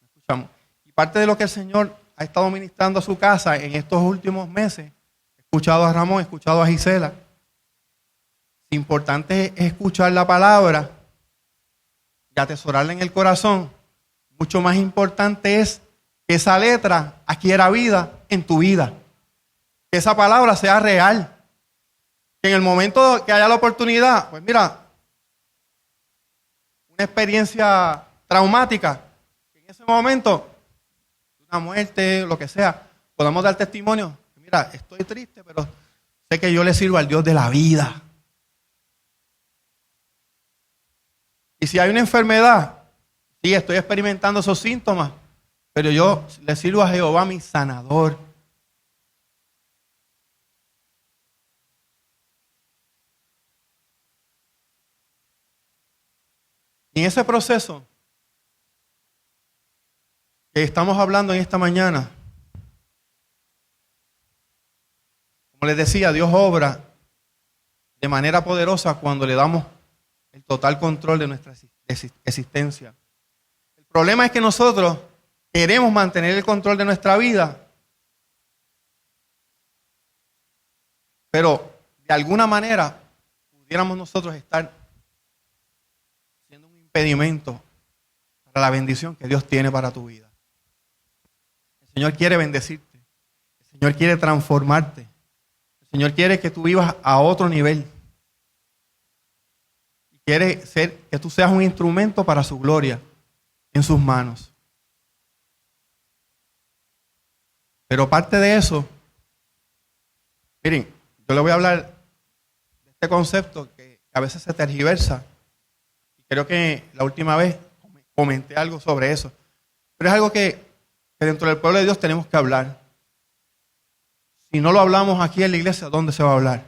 No escuchamos. Y parte de lo que el Señor ha estado ministrando a su casa en estos últimos meses, he escuchado a Ramón, he escuchado a Gisela. Lo importante es escuchar la palabra y atesorarla en el corazón. Mucho más importante es que esa letra adquiera vida en tu vida. Que esa palabra sea real. Que en el momento que haya la oportunidad, pues mira, una experiencia traumática, en ese momento, una muerte, lo que sea, podamos dar testimonio. Mira, estoy triste, pero sé que yo le sirvo al Dios de la vida. Y si hay una enfermedad, sí, estoy experimentando esos síntomas, pero yo le sirvo a Jehová mi sanador. Y en ese proceso que estamos hablando en esta mañana, como les decía, Dios obra de manera poderosa cuando le damos el total control de nuestra existencia. El problema es que nosotros queremos mantener el control de nuestra vida, pero de alguna manera pudiéramos nosotros estar siendo un impedimento para la bendición que Dios tiene para tu vida. El Señor quiere bendecirte, el Señor quiere transformarte, el Señor quiere que tú vivas a otro nivel. Y quiere que tú seas un instrumento para su gloria en sus manos. Pero parte de eso, miren, yo le voy a hablar de este concepto que a veces se tergiversa. Y creo que la última vez comenté algo sobre eso. Pero es algo que dentro del pueblo de Dios tenemos que hablar. Si no lo hablamos aquí en la iglesia, ¿dónde se va a hablar?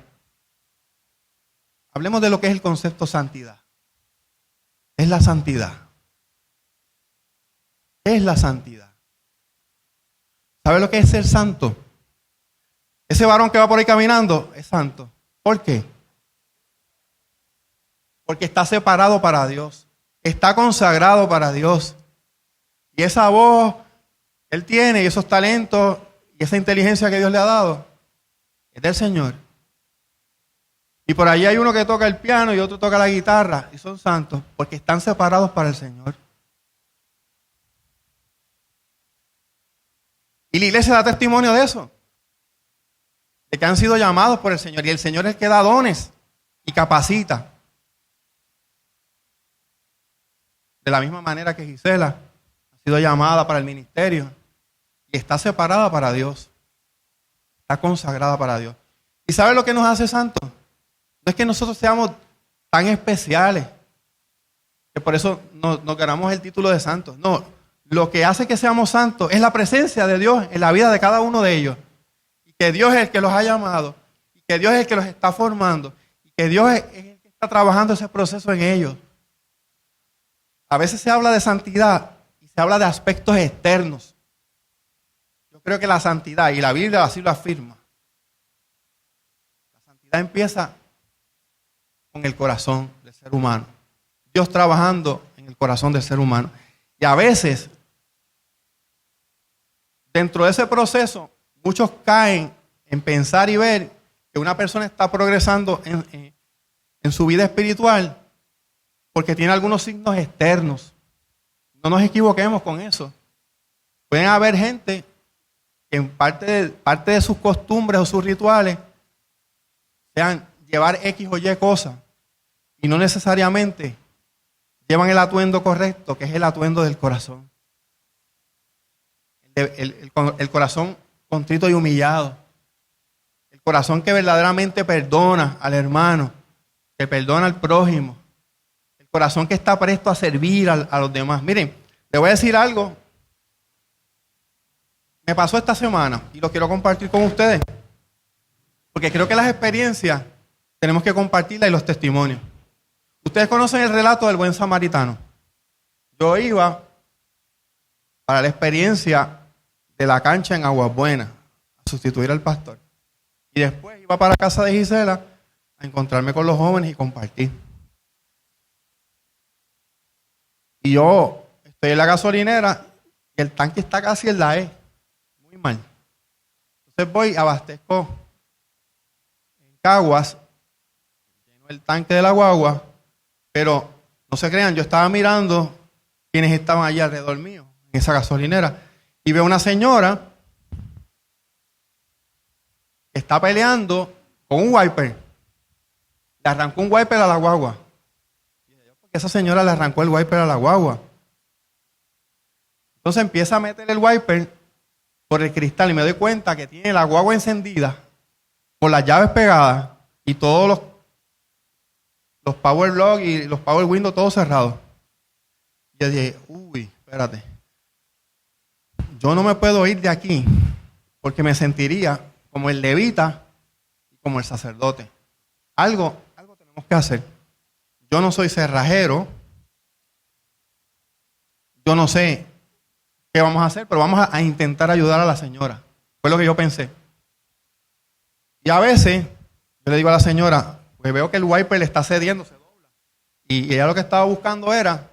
Hablemos de lo que es el concepto santidad. ¿Qué es la santidad? ¿Qué es la santidad? ¿Sabe lo que es ser santo? Ese varón que va por ahí caminando es santo. ¿Por qué? Porque está separado para Dios. Está consagrado para Dios. Y esa voz que él tiene y esos talentos y esa inteligencia que Dios le ha dado es del Señor. Y por allí hay uno que toca el piano y otro toca la guitarra y son santos porque están separados para el Señor. Y la iglesia da testimonio de eso, de que han sido llamados por el Señor y el Señor es el que da dones y capacita. De la misma manera que Gisela ha sido llamada para el ministerio y está separada para Dios, está consagrada para Dios. ¿Y sabe lo que nos hace santos? No es que nosotros seamos tan especiales, que por eso nos ganamos el título de santos. No, lo que hace que seamos santos es la presencia de Dios en la vida de cada uno de ellos. Y que Dios es el que los ha llamado, y que Dios es el que los está formando, y que Dios es el que está trabajando ese proceso en ellos. A veces se habla de santidad y se habla de aspectos externos. Yo creo que la santidad, y la Biblia así lo afirma, la santidad empieza con el corazón del ser humano. Dios trabajando en el corazón del ser humano. Y a veces, dentro de ese proceso, muchos caen en pensar y ver que una persona está progresando en su vida espiritual porque tiene algunos signos externos. No nos equivoquemos con eso. Pueden haber gente que en parte de sus costumbres o sus rituales sean llevar X o Y cosas y no necesariamente llevan el atuendo correcto, que es el atuendo del corazón. El corazón contrito y humillado. El corazón que verdaderamente perdona al hermano, que perdona al prójimo. El corazón que está presto a servir a los demás. Miren, le voy a decir algo. Me pasó esta semana y lo quiero compartir con ustedes. Porque creo que las experiencias tenemos que compartirlas y los testimonios. Ustedes conocen el relato del buen samaritano. Yo iba para la experiencia de la cancha en Aguas Buenas a sustituir al pastor. Y después iba para casa de Gisela a encontrarme con los jóvenes y compartir. Y yo estoy en la gasolinera y el tanque está casi en la E. Muy mal. Entonces voy, abastezco en Caguas, lleno el tanque de la guagua, pero no se crean, yo estaba mirando quienes estaban allí alrededor mío, en esa gasolinera, y veo una señora que está peleando con un wiper. Le arrancó un wiper a la guagua. Porque esa señora le arrancó el wiper a la guagua. Entonces empieza a meter el wiper por el cristal y me doy cuenta que tiene la guagua encendida, con las llaves pegadas y todos los power lock y los power window todos cerrados. Y yo dije, uy, espérate. Yo no me puedo ir de aquí porque me sentiría como el levita y como el sacerdote. Algo tenemos que hacer. Yo no soy cerrajero. Yo no sé qué vamos a hacer, pero vamos a intentar ayudar a la señora. Fue lo que yo pensé. Y a veces yo le digo a la señora, pues veo que el wiper le está cediendo, se dobla. Y ella lo que estaba buscando era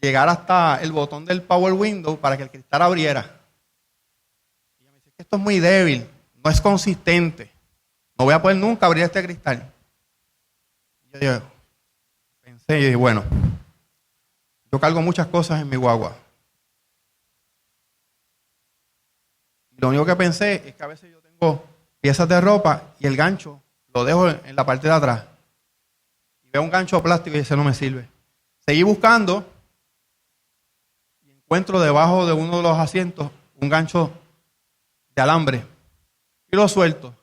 llegar hasta el botón del power window para que el cristal abriera. Y ella me dice que esto es muy débil, no es consistente. No voy a poder nunca abrir este cristal. Y yo pensé y dije, bueno, yo cargo muchas cosas en mi guagua. Y lo único que pensé es que a veces yo tengo piezas de ropa y el gancho lo dejo en la parte de atrás. Y veo un gancho plástico y ese no me sirve. Seguí buscando y encuentro debajo de uno de los asientos un gancho de alambre. Y lo suelto.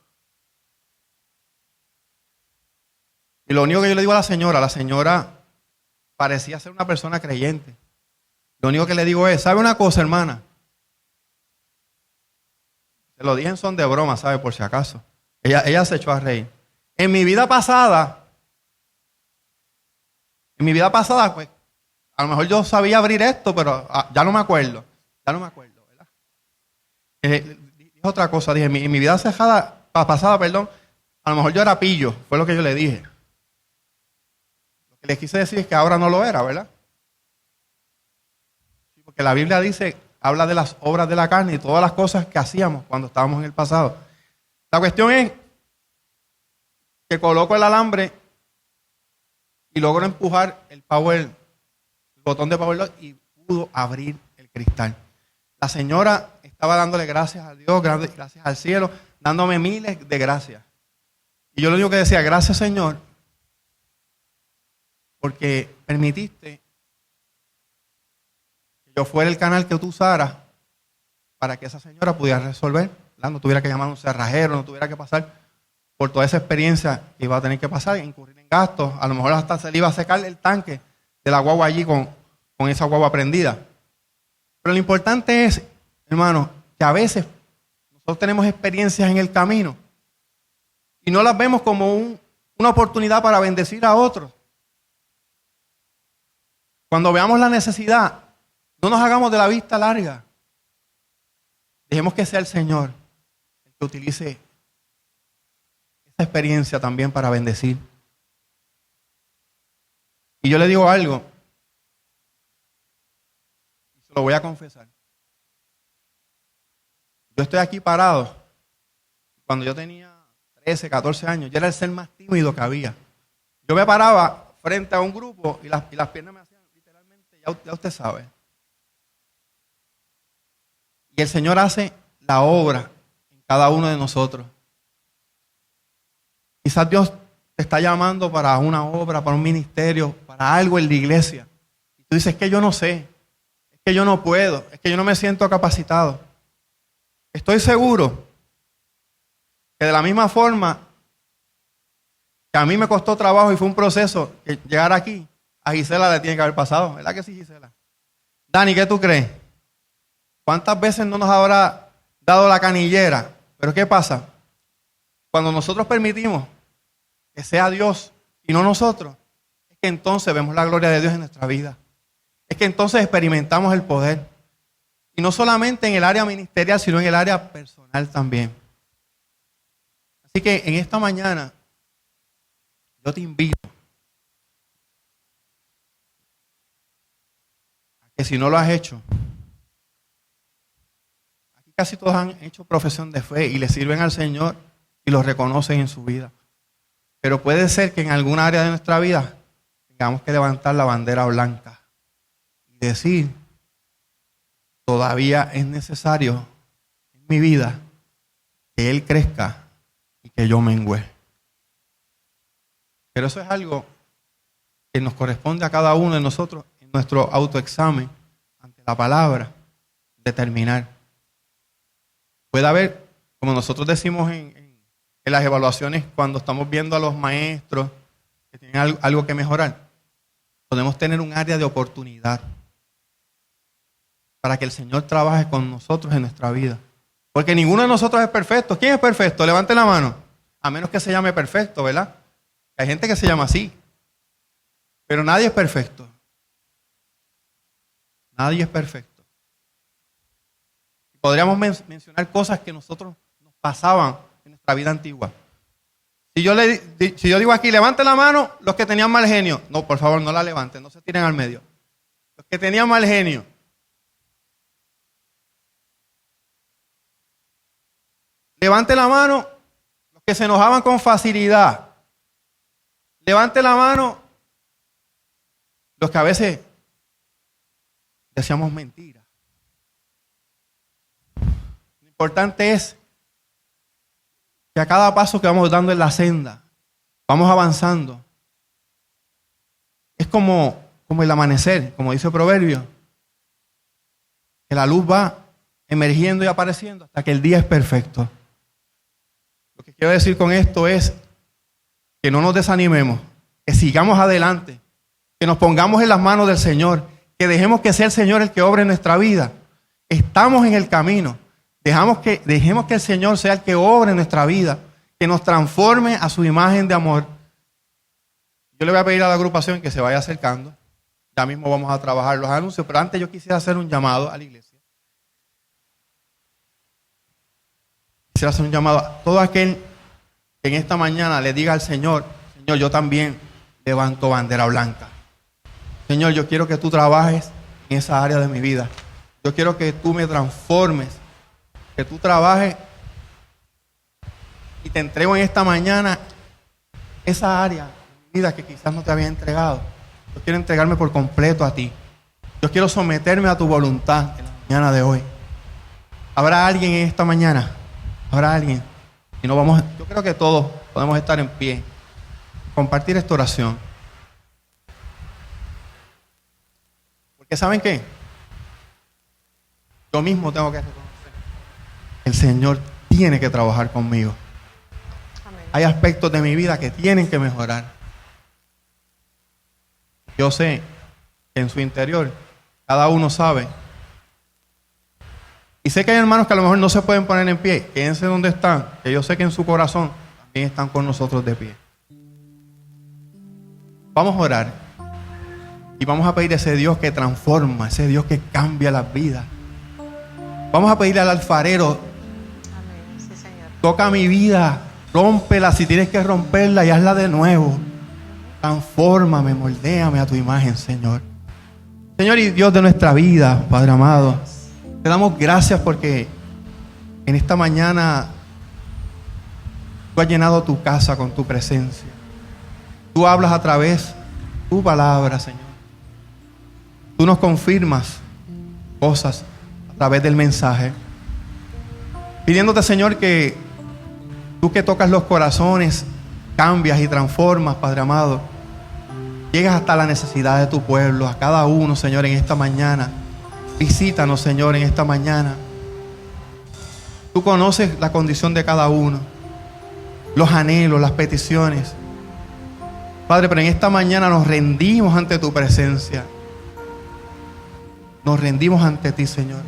Y lo único que yo le digo a la señora parecía ser una persona creyente. Lo único que le digo es, ¿sabe una cosa, hermana? Se lo dije en son de broma, ¿sabe? Por si acaso. Ella se echó a reír. En mi vida pasada, pues, a lo mejor yo sabía abrir esto, pero ya no me acuerdo. ¿Verdad? Dije otra cosa, dije, en mi vida pasada, a lo mejor yo era pillo, fue lo que yo le dije. Lo que les quise decir es que ahora no lo era, ¿verdad? Porque la Biblia dice, habla de las obras de la carne y todas las cosas que hacíamos cuando estábamos en el pasado. La cuestión es que coloco el alambre y logro empujar el botón de power lock y pudo abrir el cristal. La señora estaba dándole gracias a Dios, gracias al cielo, dándome miles de gracias. Y yo lo único que decía, gracias Señor, porque permitiste que yo fuera el canal que tú usaras para que esa señora pudiera resolver, ¿verdad? No tuviera que llamar a un cerrajero, no tuviera que pasar por toda esa experiencia que iba a tener que pasar, incurrir en gastos, a lo mejor hasta se le iba a secar el tanque de la guagua allí con esa guagua prendida. Pero lo importante es, hermano, que a veces nosotros tenemos experiencias en el camino y no las vemos como una oportunidad para bendecir a otros. Cuando veamos la necesidad, no nos hagamos de la vista larga. Dejemos que sea el Señor el que utilice esa experiencia también para bendecir. Y yo le digo algo, y se lo voy a confesar. Yo estoy aquí parado. Cuando yo tenía 13, 14 años, yo era el ser más tímido que había. Yo me paraba frente a un grupo y las piernas me hacían literalmente, ya usted sabe. Y el Señor hace la obra en cada uno de nosotros. Quizás Dios te está llamando para una obra, para un ministerio, para algo en la iglesia. Y tú dices, es que yo no sé, es que yo no puedo, es que yo no me siento capacitado. Estoy seguro que de la misma forma que a mí me costó trabajo y fue un proceso que llegar aquí, a Gisela le tiene que haber pasado. ¿Verdad que sí, Gisela? Dani, ¿qué tú crees? ¿Cuántas veces no nos habrá dado la canillera? Pero ¿qué pasa? Cuando nosotros permitimos que sea Dios y no nosotros, es que entonces vemos la gloria de Dios en nuestra vida. Es que entonces experimentamos el poder. Y no solamente en el área ministerial, sino en el área personal también. Así que en esta mañana, yo te invito a que si no lo has hecho, aquí casi todos han hecho profesión de fe y le sirven al Señor y lo reconocen en su vida. Pero puede ser que en alguna área de nuestra vida tengamos que levantar la bandera blanca y decir, todavía es necesario en mi vida que Él crezca y que yo mengüe. Pero eso es algo que nos corresponde a cada uno de nosotros en nuestro autoexamen ante la palabra, determinar. Puede haber, como nosotros decimos en las evaluaciones, cuando estamos viendo a los maestros que tienen algo que mejorar, podemos tener un área de oportunidad para que el Señor trabaje con nosotros en nuestra vida. Porque ninguno de nosotros es perfecto. ¿Quién es perfecto? Levante la mano. A menos que se llame perfecto, ¿verdad? Hay gente que se llama así. Pero nadie es perfecto. Nadie es perfecto. Podríamos mencionar cosas que nosotros nos pasaban en nuestra vida antigua. Si yo digo aquí, levante la mano los que tenían mal genio. No, por favor, no la levanten, no se tiren al medio. Los que tenían mal genio. Levante la mano los que se enojaban con facilidad. Levante la mano los que a veces decíamos mentiras. Lo importante es que a cada paso que vamos dando en la senda, vamos avanzando. Es como el amanecer, como dice el proverbio, que la luz va emergiendo y apareciendo hasta que el día es perfecto. Lo que quiero decir con esto es que no nos desanimemos, que sigamos adelante, que nos pongamos en las manos del Señor, que dejemos que sea el Señor el que obre en nuestra vida. Estamos en el camino. Dejemos que el Señor sea el que obre en nuestra vida, que nos transforme a su imagen de amor. Yo le voy a pedir a la agrupación que se vaya acercando. Ya mismo vamos a trabajar los anuncios, pero antes yo quisiera hacer un llamado a la iglesia. Quisiera hacer un llamado a todo aquel que en esta mañana le diga al Señor, Señor, yo también levanto bandera blanca. Señor, yo quiero que tú trabajes en esa área de mi vida. Yo quiero que tú me transformes, que tú trabajes y te entrego en esta mañana esa área de mi vida que quizás no te había entregado. Yo quiero entregarme por completo a ti. Yo quiero someterme a tu voluntad en la mañana de hoy. ¿Habrá alguien en esta mañana? ¿Habrá alguien? Y no vamos, yo creo que todos podemos estar en pie, compartir esta oración. Porque ¿saben qué? Yo mismo tengo que reconocer. El Señor tiene que trabajar conmigo. Amén. Hay aspectos de mi vida que tienen que mejorar. Yo sé que en su interior cada uno sabe. Y sé que hay hermanos que a lo mejor no se pueden poner en pie. Quédense donde están, que yo sé que en su corazón también están con nosotros de pie. Vamos a orar y vamos a pedir a ese Dios que transforma, ese Dios que cambia las vidas. Vamos a pedirle al alfarero, Amén. Sí, Señor. toca mi vida, rómpela si tienes que romperla y hazla de nuevo. Transfórmame, moldéame a tu imagen, Señor. Señor y Dios de nuestra vida, Padre amado, te damos gracias porque en esta mañana tú has llenado tu casa con tu presencia. Tú hablas a través de tu palabra, Señor. Tú nos confirmas cosas a través del mensaje. Pidiéndote, Señor, que tú que tocas los corazones, cambias y transformas, Padre amado. Llegas hasta la necesidad de tu pueblo, a cada uno, Señor, en esta mañana. Visítanos, Señor, en esta mañana. Tú conoces la condición de cada uno, los anhelos, las peticiones. Padre, pero en esta mañana nos rendimos ante tu presencia. Nos rendimos ante ti, Señor,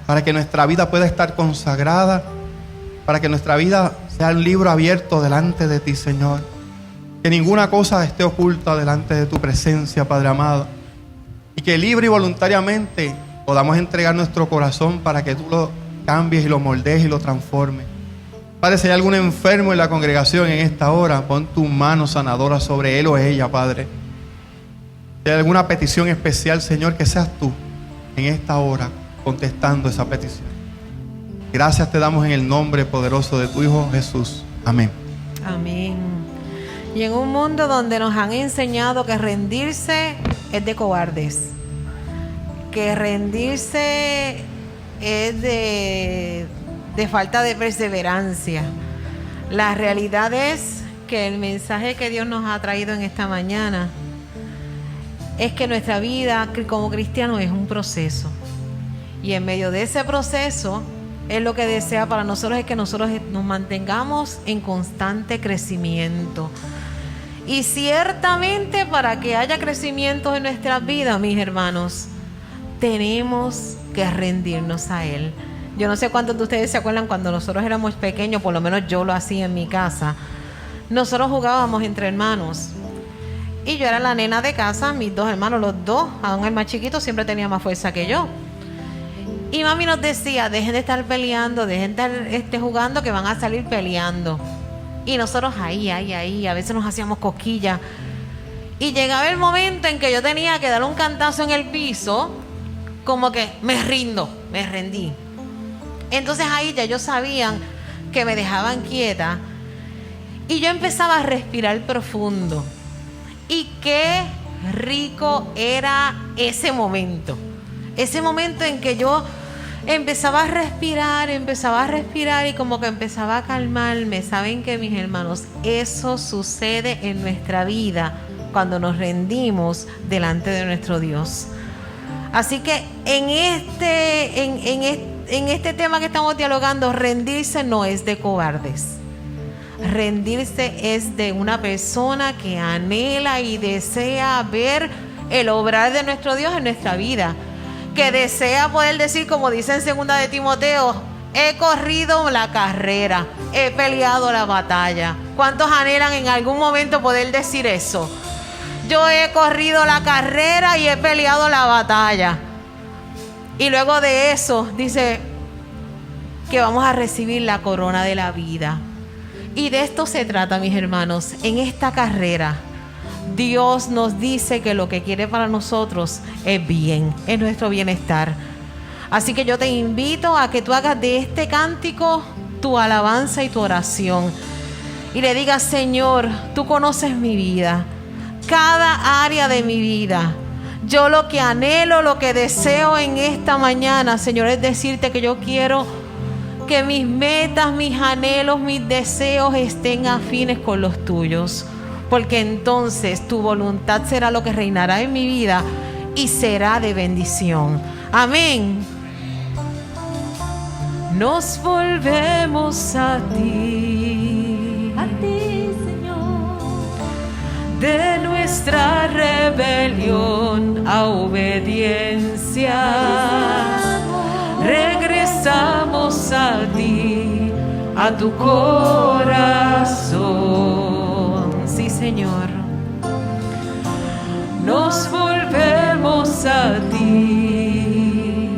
para que nuestra vida pueda estar consagrada, para que nuestra vida sea un libro abierto delante de ti, Señor. Que ninguna cosa esté oculta delante de tu presencia, Padre amado. Y que libre y voluntariamente podamos entregar nuestro corazón para que tú lo cambies y lo moldees y lo transformes. Padre, si hay algún enfermo en la congregación en esta hora, pon tu mano sanadora sobre él o ella, Padre. Si hay alguna petición especial, Señor, que seas tú en esta hora contestando esa petición. Gracias te damos en el nombre poderoso de tu Hijo Jesús. Amén. Amén. Y en un mundo donde nos han enseñado que rendirse es de cobardes, que rendirse es de falta de perseverancia, la realidad es que el mensaje que Dios nos ha traído en esta mañana es que nuestra vida como cristianos es un proceso, y en medio de ese proceso Él lo que desea para nosotros es que nosotros nos mantengamos en constante crecimiento. Y ciertamente para que haya crecimiento en nuestras vidas, mis hermanos, tenemos que rendirnos a Él. Yo no sé cuántos de ustedes se acuerdan cuando nosotros éramos pequeños, por lo menos yo lo hacía en mi casa. Nosotros jugábamos entre hermanos. Y yo era la nena de casa, mis dos hermanos, los dos, aún el más chiquito siempre tenía más fuerza que yo. Y mami nos decía, dejen de estar peleando, dejen de estar jugando, que van a salir peleando. Y nosotros ahí, a veces nos hacíamos cosquillas. Y llegaba el momento en que yo tenía que dar un cantazo en el piso, como que me rendí. Entonces ahí ya ellos sabían que me dejaban quieta. Y yo empezaba a respirar profundo. Y qué rico era ese momento. Ese momento en que yo empezaba a respirar y como que empezaba a calmarme. ¿Saben qué, mis hermanos? Eso sucede en nuestra vida cuando nos rendimos delante de nuestro Dios. Así que en este tema que estamos dialogando, rendirse no es de cobardes. Rendirse es de una persona que anhela y desea ver el obrar de nuestro Dios en nuestra vida, que desea poder decir, como dice en 2 de Timoteo, he corrido la carrera, he peleado la batalla. ¿Cuántos anhelan en algún momento poder decir eso? Yo he corrido la carrera y he peleado la batalla. Y luego de eso dice que vamos a recibir la corona de la vida. Y de esto se trata, mis hermanos. En esta carrera Dios nos dice que lo que quiere para nosotros es bien, es nuestro bienestar. Así que yo te invito a que tú hagas de este cántico tu alabanza y tu oración. Y le digas, Señor, tú conoces mi vida, cada área de mi vida. Yo lo que anhelo, lo que deseo en esta mañana, Señor, es decirte que yo quiero que mis metas, mis anhelos, mis deseos estén afines con los tuyos. Porque entonces tu voluntad será lo que reinará en mi vida y será de bendición. Amén. Nos volvemos a ti, Señor. De nuestra rebelión a obediencia, regresamos a ti, a tu corazón. Sí, Señor. Nos volvemos a ti.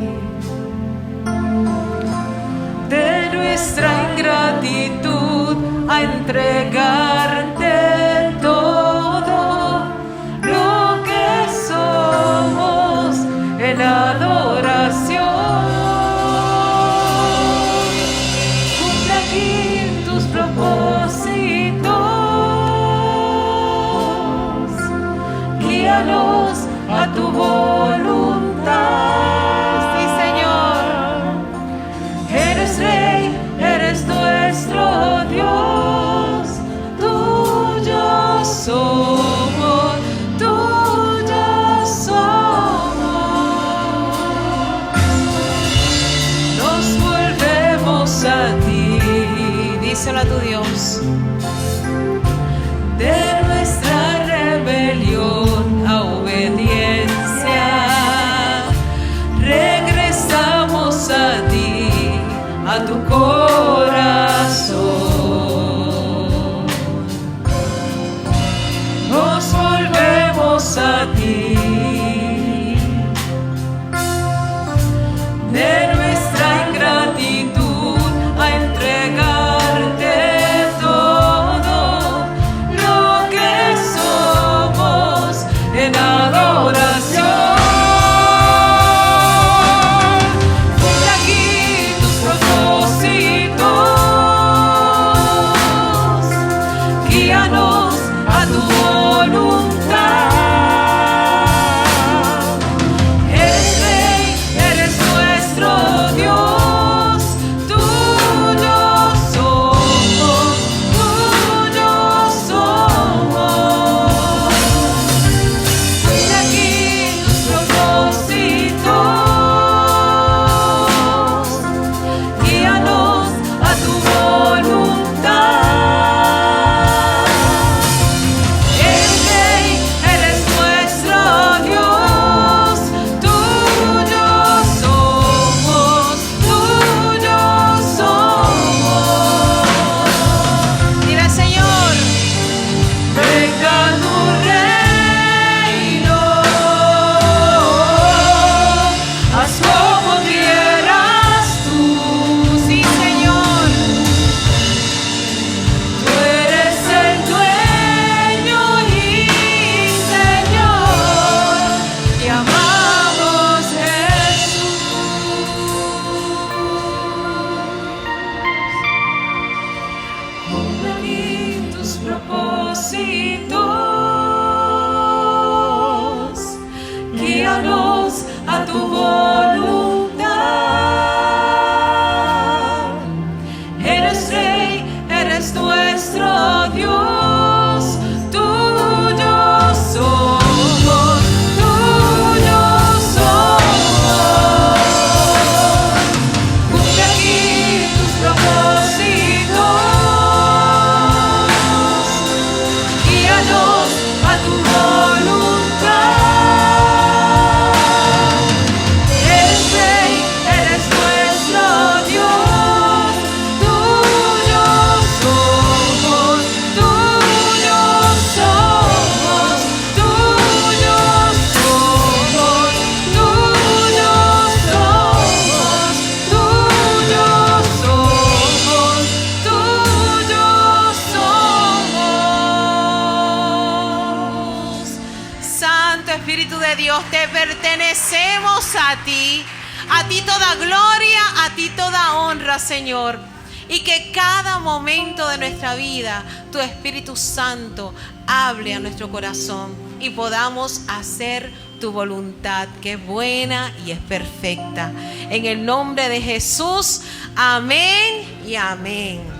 entregarte todo lo que somos en adoración. Cumple aquí tus propósitos, guíanos a tu voluntad. Sí, Señor. Eres Rey, eres nuestro Dios. Tuyo somos, tuyo somos. Nos volvemos a ti. Díselo a tu Dios. De nuestra rebelión a obediencia, regresamos a ti, a tu corazón. Nos volvemos a ti. De nuestra ingratitud a entregarte todo lo que somos en adoración. Cumple aquí tus propósitos, guíanos a tu voluntad. Eres Rey, eres nuestro Dios. Tuyo somos, tuyo somos. Cumple aquí tus propósitos, guíanos a tu voluntad. Eres Rey, eres nuestro Dios. Tuyo somos, tuyo somos. Dile al Señor: venga tu reino, haz como quieras tú. Sí, Señor. Tú eres el dueño y Señor, y amamos Jesús. Cumple aquí tus propósitos, guíanos a tu voluntad. Eres Rey, eres nuestro Dios. Tuyo somos, tuyo somos. Cumple aquí tus propósitos, guíanos a tu voluntad. Eres Rey, eres nuestro Dios. Tuyo somos, tuyo somos, tuyo somos, tuyo somos, tuyo somos, tuyo somos. Santo Espíritu de Dios, te pertenecemos a ti toda gloria, a ti toda honra, Señor. Y que cada momento de nuestra vida tu Espíritu Santo hable a nuestro corazón y podamos hacer tu voluntad, que es buena y es perfecta. En el nombre de Jesús, amén y amén.